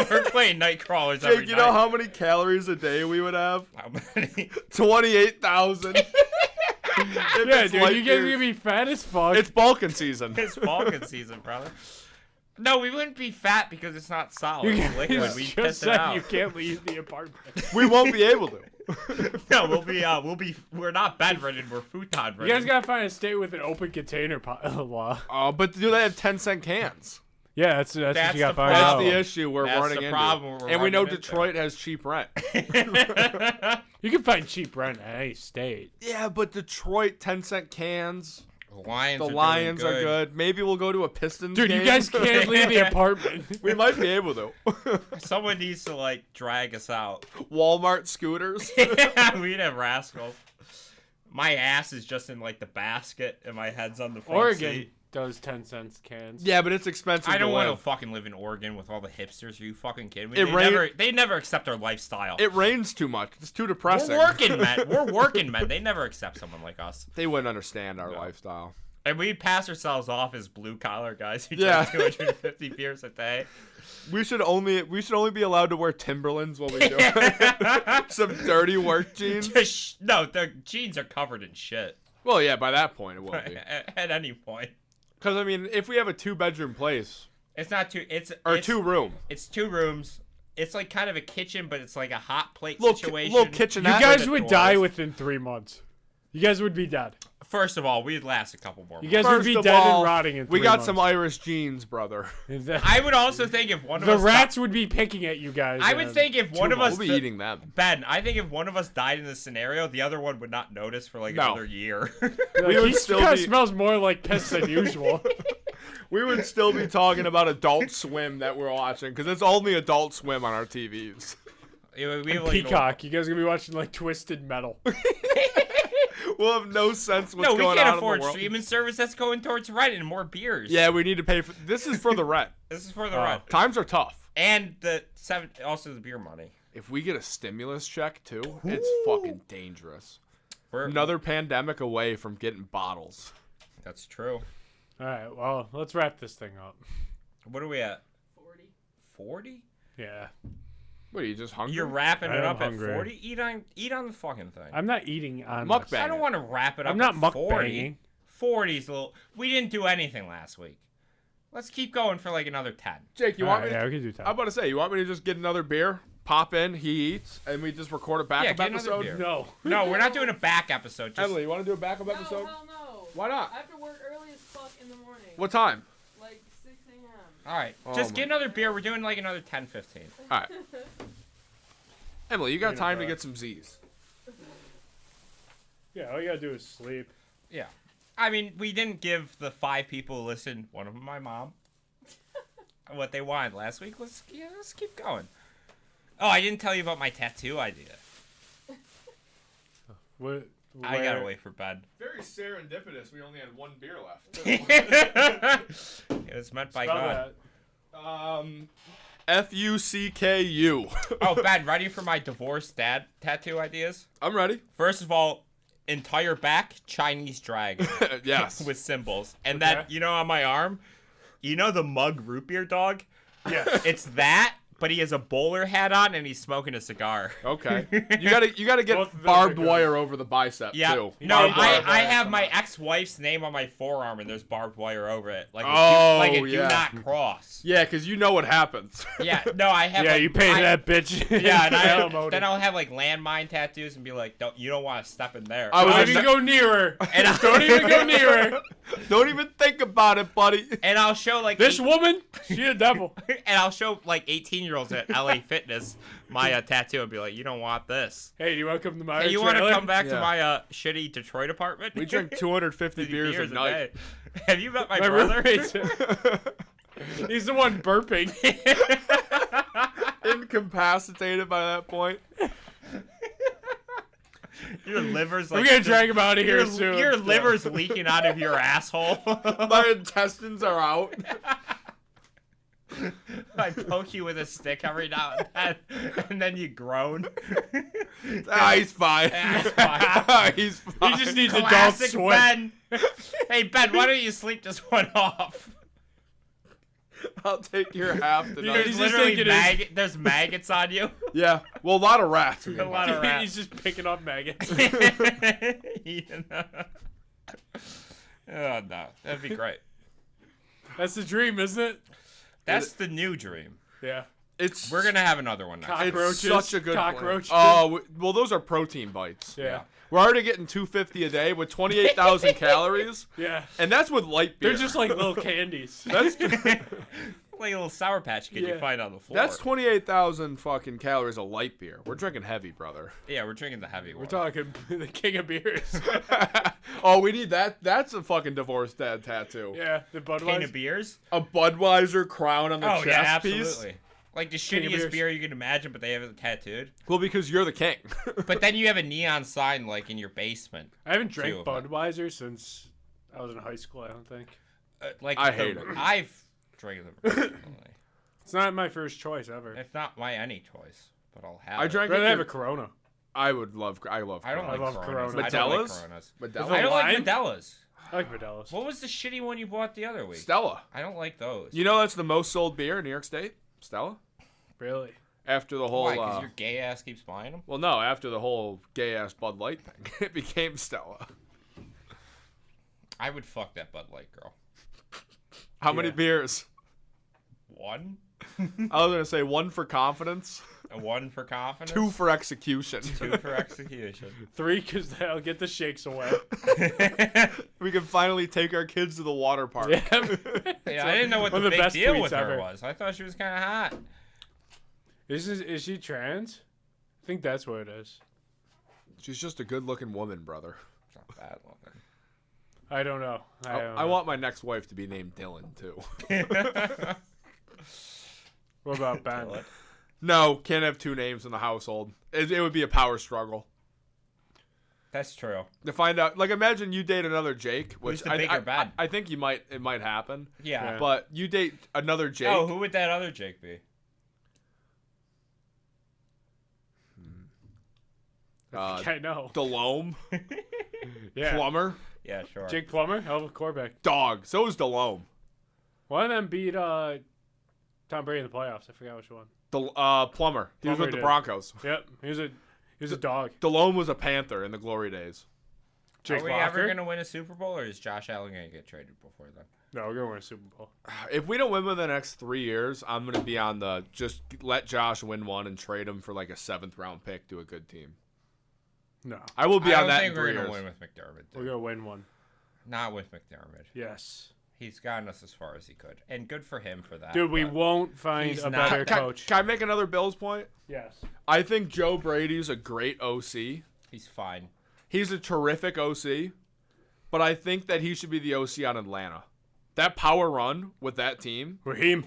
we're playing night crawlers every Jake, you night. know how many calories a day we would have? How many? 28,000. Yeah, dude, you guys are gonna be fat as fuck. It's Balkan season. It's Balkan season, brother. No, we wouldn't be fat because it's not solid. you It's liquid. guys We just piss it said out. you can't leave the apartment. We won't be able to. No, we're not bedridden. We're futon ridden. You guys gotta find a state with an open container law. But do they have 10-cent cans? Yeah, that's what That's you gotta the find That's out. the issue we're That's running the into. problem we're And we know running into. Detroit has cheap rent. You can find cheap rent at any state. Yeah, but Detroit 10-cent cans. Lions The are doing Lions are good. Maybe we'll go to a Pistons Dude, game. you guys can't leave the apartment. We might be able to. Someone needs to like drag us out. Walmart scooters. We'd have rascals. My ass is just in like the basket and my head's on the front Oregon. seat. Does 10-cent cans. Yeah, but it's expensive. I don't to want to live. fucking live in Oregon with all the hipsters. Are you fucking kidding me? They never accept our lifestyle. It rains too much. It's too depressing. We're working men. We're working men. They never accept someone like us. They wouldn't understand our lifestyle. And we pass ourselves off as blue collar guys who Yeah. drink 250 beers a day. We should only be allowed to wear Timberlands while we do it. Some dirty work jeans. No, the jeans are covered in shit. Well, yeah, by that point it will be. At any point. Because I mean, if we have a 2-bedroom place It's not two. It's 2-room, It's 2 rooms. It's like kind of a kitchen, but it's like a hot plate little situation. little kitchenette. You guys with would doors. die within 3 months. You guys would be dead. First of all, we'd last a couple more You months. guys would First be of dead all, and rotting in 3 we got months. some Irish jeans, brother. I would also think if one of The us rats would be picking at you guys. I would think if one of us We'll be eating them. Ben, I think if one of us died in this scenario, the other one would not notice for like No. another year. Like, would he still kind of be- smells more like piss than usual. We would still be talking about Adult Swim that we're watching because it's only Adult Swim on our TVs. We have, like, Peacock. You guys are gonna be watching like Twisted Metal. We'll have no sense what's No, we going can't on afford in the world. streaming service. That's going towards rent and more beers. Yeah, we need to pay for. This is for the rent. This is for the rent. Times are tough. And also the beer money. If we get a stimulus check too, it's fucking dangerous. We're, Another pandemic away from getting bottles. That's true. All right, well, let's wrap this thing up. What are we at? 40. 40? Yeah, What are you just hungry? You're wrapping it I am up hungry. at 40? Eat on the fucking thing. I'm not eating on Mukbang. this. I don't want to wrap it up I'm not at 40. mukbanging. 40's a little... We didn't do anything last week. Let's keep going for like another 10. Jake, you All want right, me? yeah, we can do time. I'm about to say, you want me to just get another beer, pop in, he eats, and we just record a backup get another episode? beer. No. No, we're not doing a back episode. Just... Emily, you want to do a backup No, episode? hell no. Why not? I have to work early as fuck in the morning. What time? Like 6 a.m. All right, Oh just my- get another beer. We're doing like another 10, 15. All right. Emily, you got Peanut time to butter. get some Z's. Yeah, all you gotta do is sleep. Yeah. I mean, we didn't give the 5 people who listened, one of them my mom, what they wanted last week. Let's keep going. Oh, I didn't tell you about my tattoo idea. What? I gotta wait for bed. Very serendipitous. We only had one beer left. It was meant by Spell God. that. Fucku. Oh, Ben, ready for my divorced dad tattoo ideas? I'm ready. First of all, entire back, Chinese dragon Yes. with symbols. And Okay. then, you know, on my arm, you know the mug root beer dog? Yeah. It's that, but he has a bowler hat on and he's smoking a cigar. Okay. You gotta get Both of those barbed are good. wire over the bicep Yeah. too. No, Barbed wire. I have my ex-wife's name on my forearm and there's barbed wire over it. Like a, Oh, like a yeah. do not cross. Yeah, because you know what happens. Yeah, no, I have Yeah, like, you pay that bitch. Yeah, and Alimony. then I'll have like landmine tattoos and be like, you don't want to step in there. I was Don't a- even go near her. And I- Don't even go near her. Don't even think about it, buddy. And I'll show like This woman, she a devil. and I'll show like 18-year-olds at LA Fitness my tattoo and be like, you don't want this. Hey, do you want to come to my Hey, you want to trailer? come back to Yeah. my shitty Detroit apartment? We drink 250 beers a night. day. Have you met my My brother? roommate's He's the one burping. Incapacitated by that point. Your liver's like We're gonna drag him out of here your, soon. your liver's leaking out of your asshole. My intestines are out. I poke you with a stick every now and then you groan. He's fine. That's fine. He's fine. He just needs Adult Classic Swim. Ben. Hey Ben, why don't you sleep this one off? I'll take your half tonight. He's There's just literally thinking there's maggots on you. Yeah. Well, a lot of rats. A lot of rats. He's just picking up maggots. You know? Oh no, that'd be great. That's the dream, isn't it? That's the new dream. Yeah. It's We're gonna have another one next. it's Cockroaches. such a good Cockroaches. plan. Oh, well, those are protein bites. Yeah. We're already getting 250 a day with 28,000 calories, Yeah. and that's with light beer. They're just like little candies. that's Like a little Sour Patch Kid you Yeah. find on the floor. that's 28,000 fucking calories of light beer. We're drinking heavy, brother. Yeah, we're drinking the heavy one. We're talking the king of beers. Oh, we need that. That's a fucking divorced dad tattoo. Yeah, the King Budweiser. of beers. A Budweiser crown on the Oh chest yeah, piece. absolutely. Like the King of shittiest beers. beer you can imagine, but they have it tattooed. Well, because you're the king. But then you have a neon sign like in your basement. I haven't drank Two of them. Budweiser since I was in high school, I don't think. I hate it. I've drank them personally. It's not my first choice ever. It's not my any choice, but I'll have I it. drank I'd rather it. have a Corona. I love. I don't I like love Coronas. Coronas. I don't like Modelo's? Coronas. Modelo? I don't like Lime? Modelo's. I like Modelo's. What was the shitty one you bought the other week? Stella. I don't like those. You know that's the most sold beer in New York State? Stella? Really? After the whole Why? Because your gay ass keeps buying them? well, no, after the whole gay ass Bud Light thing, it became Stella. I would fuck that Bud Light girl. How many Yeah. beers? One? I was gonna say 1 for confidence, A 1 for confidence? 2 for execution. 2 for execution. 3 because they'll get the shakes away. We can finally take our kids to the water park. Yeah. Yeah, I didn't know what One the of the big best deal tweets with her ever. was. I thought she was kind of hot. Is she trans? I think that's what it is. She's just a good-looking woman, brother. It's not bad looking. I don't know. I want my next wife to be named Dylan too. What about Ben? No, can't have 2 names in the household. It would be a power struggle That's true. to find out. Like, imagine you date another Jake, which Who's the bigger Ben? I think it might happen. Yeah. Yeah. But you date another Jake. Oh, who would that other Jake be? I know. Delome, Yeah. Plumber, Yeah, sure. Jake Plummer, hell of a quarterback. dog. So is Delome. One of them beat Tom Brady in the playoffs. I forgot which one. Plummer. He was Plummer with the did. Broncos. Yep, he was a dog. Delome was a Panther in the glory days. Jake Are we Locker? ever going to win a Super Bowl, or is Josh Allen going to get traded before then? No, we're gonna win a Super Bowl. If we don't win within the next 3 years, I'm gonna be on the just let Josh win one and trade him for like a 7th round pick to a good team. No, I will be I on don't that think in we're 3 going to years. win with McDermott. we're Dude. gonna win one. Not with McDermott. Yes, He's gotten us as far as he could, and good for him for that. dude, we but won't find he's a not- better Can, coach. can I make another Bills point? Yes, I think Joe Brady's a great OC. He's fine. He's a terrific OC, but I think that he should be the OC on Atlanta. That power run with that team, Raheem.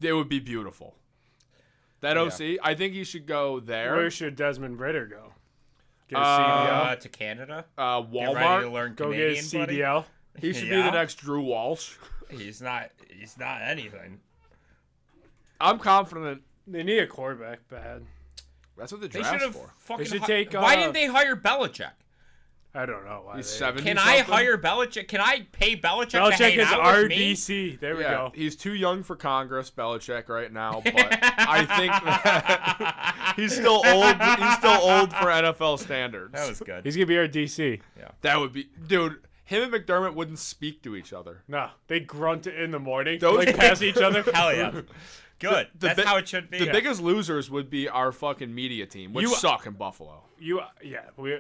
it would be beautiful. That OC, I think he should go there. Where should Desmond Ritter go? Get a To Canada. CDL. Get ready to Walmart. learn Go Canadian, get a CDL. He should be Yeah. the next Drew Walsh. buddy. He's not anything. I'm confident. They need a quarterback bad. That's what the They draft's should have for. fucking. They should take, Why uh, didn't they hire Belichick? I don't know why. He's they- 70 Can I something. hire Belichick? Can I pay Belichick to Belichick hang is out with me? RDC. There we Yeah, go. he's too young for Congress, Belichick, right now. But I think that he's still old. He's still old for NFL standards. That was good. He's gonna be our DC. That would be, dude. Him and McDermott wouldn't speak to each other. No, they grunt in the morning, Those- like pass each other. Hell yeah. Good. The That's bi- how it should be. The biggest losers would be our fucking media team, which You- suck in Buffalo.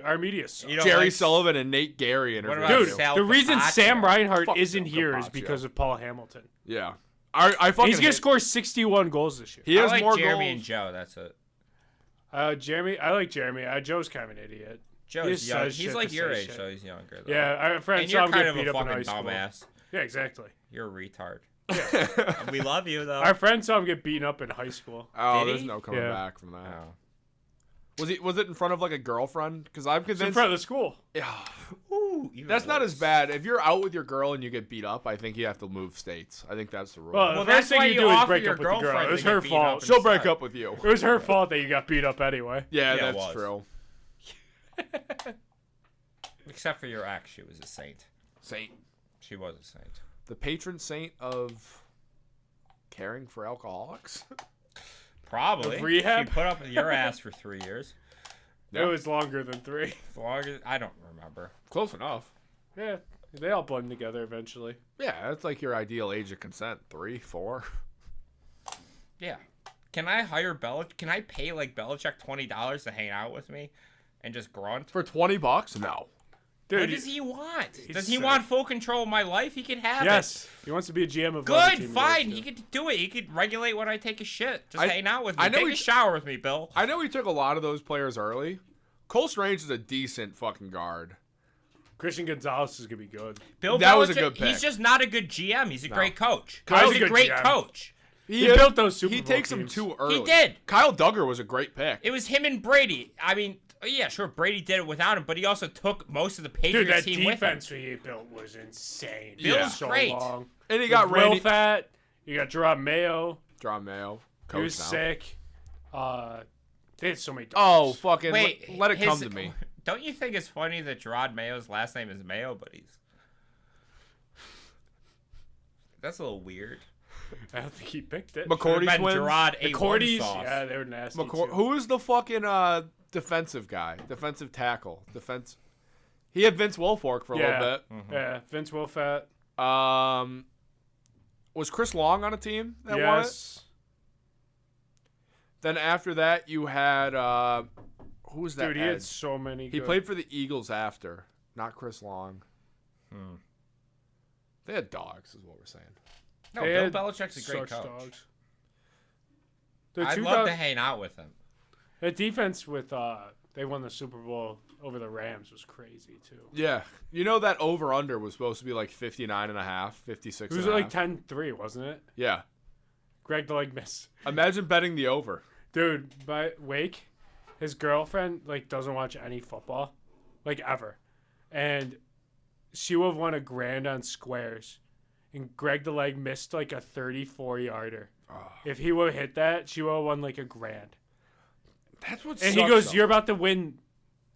Our media sucks. You don't Jerry like- Sullivan and Nate Gary What interviewed. about Dude, you. Sal the reason Capaccio? Sam Reinhart Fuck isn't Sal here is Capaccio. because of Paul Hamilton. Yeah, I fucking. He's gonna hate- score 61 goals this year. He I has like more Jeremy goals. and Joe. That's it. Jeremy, I like Jeremy. Joe's kind of an idiot. Joe's He young. says He's shit like to your say age, shit. so he's younger. Though. Yeah, our friend And saw you're him kind get of beat a up in high fucking school. dumbass. Yeah, exactly. You're a retard. We love you though. Our friend saw him get beaten up in high school. Oh, Did there's he? no coming Yeah. back from that. Oh. Was it in front of like a girlfriend? Because I'm It's in convinced. front of the school. Yeah, Ooh, even that's not worse. as bad. If you're out with your girl and you get beat up, I think you have to move states. I think that's the rule. Well, Well, the that's first thing why you you do is offer break your up with the girl. girlfriend It was to get her beat fault. up. She'll break Sorry. up with you. It was her fault that you got beat up anyway. Yeah, Yeah, it that's was. true. Except for your ex, she was a saint. Saint, She was a saint. the patron saint of caring for alcoholics. Probably. Of rehab? She put up with your ass for 3 years. It was longer than 3. As long as I don't remember. Close enough. Yeah, they all blend together eventually. Yeah, that's like your ideal age of consent. 3, 4. Yeah. Can I hire Belichick? Can I pay like Belichick $20 to hang out with me and just grunt? For $20? No. Dude, What does he want? Does he sick. want full control of my life? He can have it. yes, he wants to be a GM of another Good, team fine. too. He could do it. He could regulate when I take a shit. Just I- hang out with me. I know Take he- a shower with me, Bill. I know he took a lot of those players early. Cole Strange is a decent fucking guard. Christian Gonzalez is gonna be good. Bill That was a Belichick, good pick. He's just not a good GM. He's a great coach. Kyle's He's a a good great GM. coach. He built those Super He Bowl takes them teams. too early. did. Kyle Duggar was a great pick. It was him and Brady. I mean, Oh, yeah, sure. Brady did it without him, but he also took most of the Dude, Patriots that team with him. defense he built was insane. Yeah. Bill's so great. long. And he With got Will Randy Fat. You got Gerard Mayo. Mayo. He Coach was now. sick. They had so many. Oh, dogs. fucking Wait, let it come to me. Don't you think it's funny that Gerard Mayo's last name is Mayo, but he's... That's a little weird. I don't think he picked it. McCourty Been twins. Gerard The A1 Cordys, sauce. yeah, they were nasty too. Who is the fucking defensive guy? Defensive tackle. He had Vince Wilfork for a little bit. Yeah, Vince Wilfat. Was Chris Long on a team that won it? Yes. Then after that, you had who was that? Dude, he edge? had so many. He good- played for the Eagles after, not Chris Long. They had dogs, is what we're saying. No, They Bill had Belichick's a great such coach. dogs. The I'd two love dog- to hang out with him. The defense with they won the Super Bowl over the Rams was crazy too. Yeah, you know that over under was supposed to be like 59.5, 56. It was and a like half. 10-3, wasn't it? Yeah, Greg the leg missed. imagine betting the over. Dude, my Wake, his girlfriend like doesn't watch any football, like ever, and she would have won $1,000 on squares, and Greg the leg missed like a 34-yarder. If he would have hit that, she would have won like $1,000. That's what. And he goes, "You're about to win,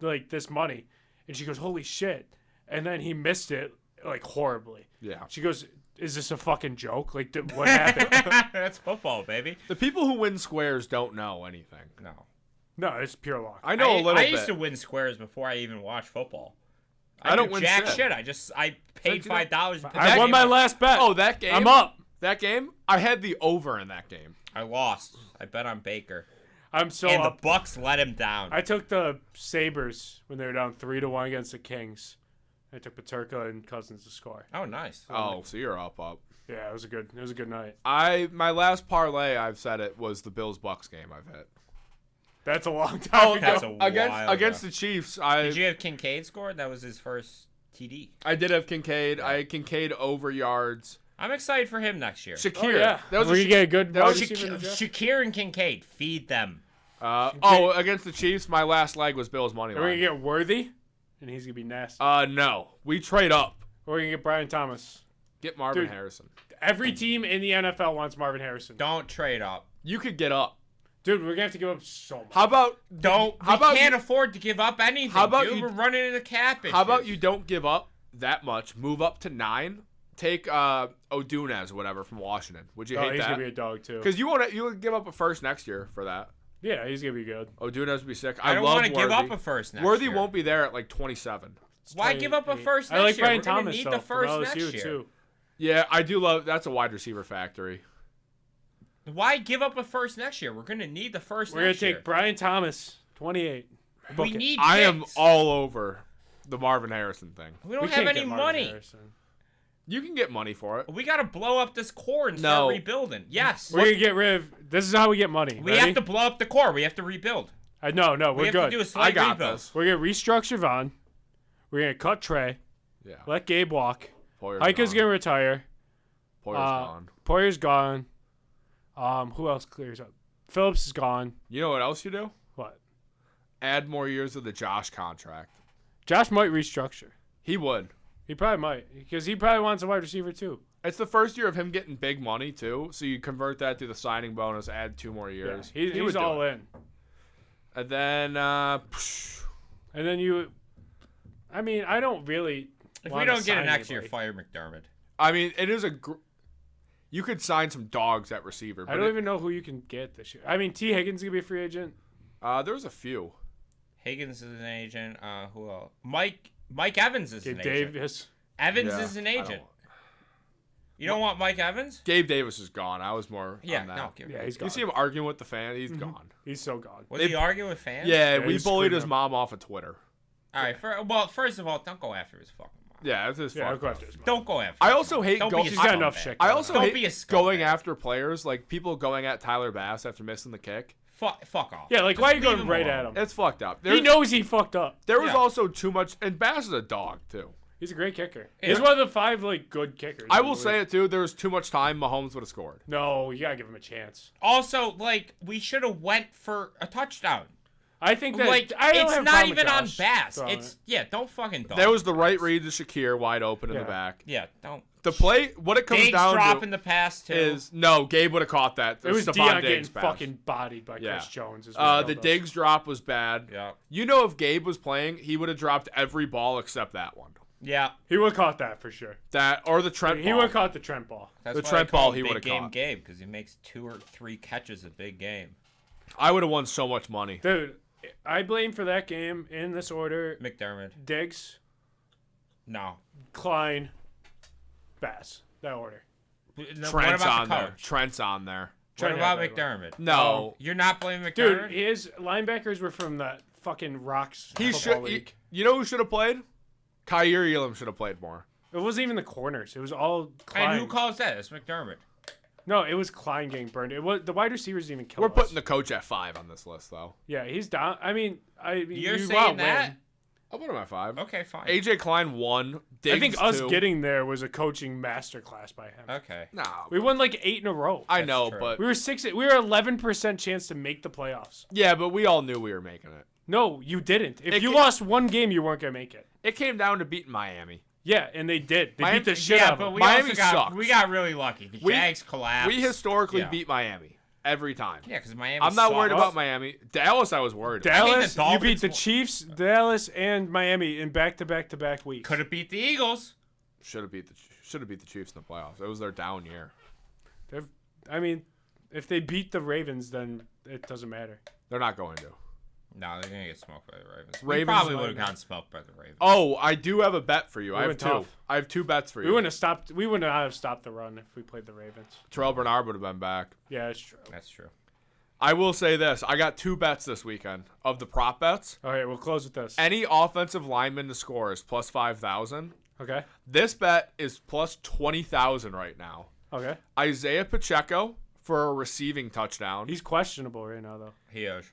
like this money," and she goes, "Holy shit!" And then he missed it like horribly. Yeah. She goes, "Is this a fucking joke? Like, what happened?" That's football, baby. The people who win squares don't know anything. No. No, it's pure luck. I know a little I bit. used to win squares before I even watched football. I don't do win jack shit. I paid you know- $5. to put I that won game my up. last bet. Oh, that game. I'm up. That game. I had the over in that game. I lost. I bet on Baker. I'm so And up. the Bucks let him down. I took the Sabres when they were down 3-1 against the Kings. I took Paterka and Cousins to score. Oh, nice. Oh, so you're up. Yeah, it was a good night. My last parlay, I've said it, was the Bills Bucks game I've hit. That's a long time ago. That's a while against ago. the Chiefs. Did you have Kincaid scored? That was his first TD. I did have Kincaid. I had Kincaid over yards. I'm excited for him next year. Shakir. Oh, yeah. That was We're a going to get a good that wide was receiver in the draft. Shakir and Kincaid, feed them. against the Chiefs, my last leg was Bills money And we're going line. to get Worthy, and he's going to be nasty. No, we trade up. We're going to get Brian Thomas. Get Marvin Dude. Harrison. Every team in the NFL wants Marvin Harrison. Don't trade up. You could get up. Dude, we're going to have to give up so much. How about Don't. How we about can't you- afford to give up anything. How about dude. you- We're running into cap issues. How about you don't give up that much? Move up to 9. Take O'Dunez or whatever from Washington. Would you Oh, hate he's that? going to be a dog, too. Because you would give up a first next year for that. Yeah, he's going to be good. O'Dunez would be sick. I don't love want to give Worthy. up a first next Worthy year. won't be there at like 27. Why give up a 28. first next I like year? Brian We're gonna Thomas, need though, the first from next LSU, year. too. Yeah, I do love. That's a wide receiver factory. Why give up a first next year? We're going to need the first We're going next to year. take Brian Thomas, 28. We Book it. need I am picks. all over the Marvin Harrison thing. We don't We have can't any get Marvin money. Harrison. You can get money for it. We got to blow up this core and No. start rebuilding. Yes. We're going to get rid of... This is how we get money. We Ready? have to blow up the core. We have to rebuild. No, We we're have good. to do a I slight got rebuild. this. We're going to restructure Vaughn. We're going to cut Trey. Yeah. Let Gabe walk. Poyer's Hiker's gone. going to retire. Poyer's gone. Poyer's gone. Who else clears up? Phillips is gone. You know what else you do? What? Add more years of the Josh contract. Josh might restructure. He would. He probably might. Because he probably wants a wide receiver, too. It's the first year of him getting big money too, so you convert that to the signing bonus, add 2 more Yeah, years. he's would do all it. in. And then, And then you... I mean, I don't really... If we wanna don't get it sign next year, anybody. fire McDermott. I mean, it is you could sign some dogs at receiver. I But don't even know who you can get this year. I mean, T. Higgins is going to be a free agent. There's a few. Higgins is an agent. Who else? Mike Evans is Gabe an agent. Davis. Evans Yeah, is an I don't agent. want- You don't want Mike Evans? Gabe Davis is gone. I was more Yeah, on that. no. Give Yeah, it. he's You gone. see him arguing with the fan? He's gone. He's so gone. Was They- he arguing with fans? Yeah, Yeah, we he's bullied screwing his up. mom off of Twitter. All right. Well, first of all, don't go after his fucking mom. Yeah, that's his Yeah, I'll fuck. go after his mom. Don't go after. I his also mom. hate Don't go- be a She's got enough scumbag. shit. I also Don't hate be a going scumbag. after players, like people going at Tyler Bass after missing the kick. Fuck off. Yeah, like, Just why are you leave going him right alone. at him? It's fucked up. He knows he fucked up. There was Yeah. also too much, and Bass is a dog too. He's a great kicker. Yeah. He's one of the 5 good kickers. I in will the say league. it too. There was too much time. Mahomes would have scored. No, you gotta give him a chance. Also, we should have went for a touchdown. I think that Like, I don't it's have a not problem with even on Josh Bass. throwing It's it. don't fucking dog. There was the right read to Shakir wide open in Yeah. the back. Yeah, don't. The play, what it comes Diggs down dropping to the pass too. is no. Gabe would have caught that. It was Stephon Dion Diggs getting pass. fucking bodied by Yeah. Chris Jones. Is what The killed us. Diggs drop was bad. Yeah. You know, if Gabe was playing, he would have dropped every ball except that one. Yeah. He would have caught that for sure. That or the Trent. He ball. would have caught the Trent ball. That's The why Trent I call ball him he big would've game caught. Gabe, because he makes 2 or 3 catches a big game. I would have won so much money. Dude, I blame for that game in this order: McDermott. Diggs, No. Klein, Bass. That order. No, what Trent's about on the there. coach? Trent's on there. What Trent about had that one. McDermott? No. You're not blaming Dude, McDermott? his linebackers were from the fucking Rocks He football should. league. You know who should have played? Kyrie Elam should have played more. It wasn't even the corners. It was all Klein. And who calls that? It's McDermott. No, it was Klein getting burned. It was the wide receivers didn't even kill We're us. putting the coach at 5 on this list, though. Yeah, he's down. I mean, You're you saying want that? win. I'll put him at 5. Okay, fine. AJ Klein 1. Diggs I think us 2. getting there was a coaching masterclass by him. Okay. Nah, We won like 8 in a row. I That's know, true. but We were 11% chance to make the playoffs. yeah, but we all knew we were making it. No, you didn't. If It you ca- lost one game, you weren't gonna make it. It came down to beating Miami. Yeah, and they did. They Miami- beat the shit Yeah, out of but them. we Miami also got sucks. we got really lucky. The We- Jags collapsed. We historically Yeah. beat Miami every time. Yeah, because Miami. I'm not worried sucks. about Miami. Dallas, I was worried about. Dallas, the you beat Dolphins the won- Chiefs, Dallas, and Miami in back-to-back-to-back weeks. Could have beat the Eagles. Should have beat the Chiefs in the playoffs. It was their down year. I mean, if they beat the Ravens, then it doesn't matter. They're not going to. No, they're gonna get smoked by the Ravens. We Ravens probably might would have not. gotten smoked by the Ravens. Oh, I do have a bet for you. I have went 2. tough. I have 2 bets for you. We wouldn't have stopped. We would not have stopped the run if we played the Ravens. Terrell Bernard would have been back. Yeah, that's true. That's true. I will say this. I got 2 bets this weekend of the prop bets. All right, we'll close with this. Any offensive lineman to score is plus 5,000. Okay. This bet is plus 20,000 right now. Okay. Isaiah Pacheco for a receiving touchdown. He's questionable right now, though. He is.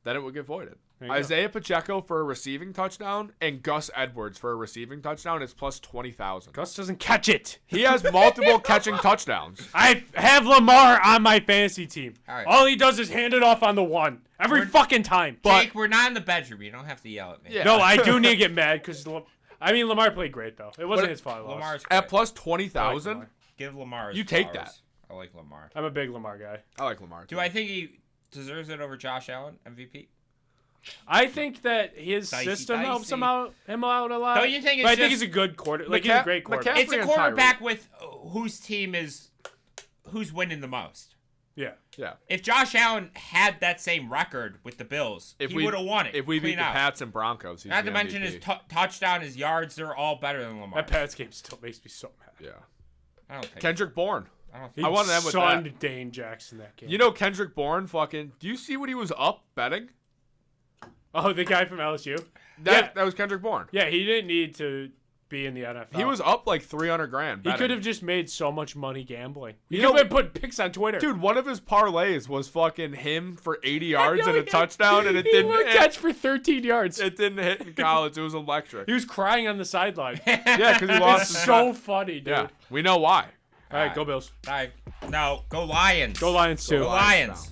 Then it would get voided. There you go. Isaiah Pacheco for a receiving touchdown and Gus Edwards for a receiving touchdown is plus 20,000. Gus doesn't catch it. He has multiple catching touchdowns. I have Lamar on my fantasy team. All right. All he does is hand it off on the one every fucking time. But- Jake, we're not in the bedroom. You don't have to yell at me. Yeah. No, I do need to get mad because Lamar played great though. It wasn't But- his fault. he lost. Lamar's At great. plus I like 20,000, Lamar. Give Lamar his You take flowers. I like Lamar. I'm a big Lamar guy. I like Lamar. Do I think he deserves it over Josh Allen, MVP? I think that his Dicey, system helps him dicey. out a lot. Don't you think it's But I think just- he's a good quarter. Like he's a great quarterback. It's a and quarterback with whose team is who's winning the most. Yeah. Yeah. If Josh Allen had that same record with the Bills, he would have won it. If we beat clean the out. Pats and Broncos, he's Not the to mention MVP. his touchdown, his yards, they're all better than Lamar. That Pats game still makes me so mad. Yeah. I don't think. Kendrick Bourne. I don't He think. I wanted to end with sunned that. Dane Jackson that game. You know Kendrick Bourne fucking. Do you see what he was up betting? Oh, the guy from LSU. That was Kendrick Bourne. Yeah, he didn't need to be in the NFL. He was up like 300 grand. He betting. could have just made so much money gambling. He You could know- have put pics on Twitter. Dude, one of his parlays was fucking him for 80 yards know, and a he- touchdown, and it he didn't would hit. catch for 13 yards. It didn't hit in college. It was electric. He was crying on the sideline. Yeah, because he lost. It's his so funny, dude. Yeah, we know why. All right, go Bills. No, go Lions. Go Lions too. Go Lions.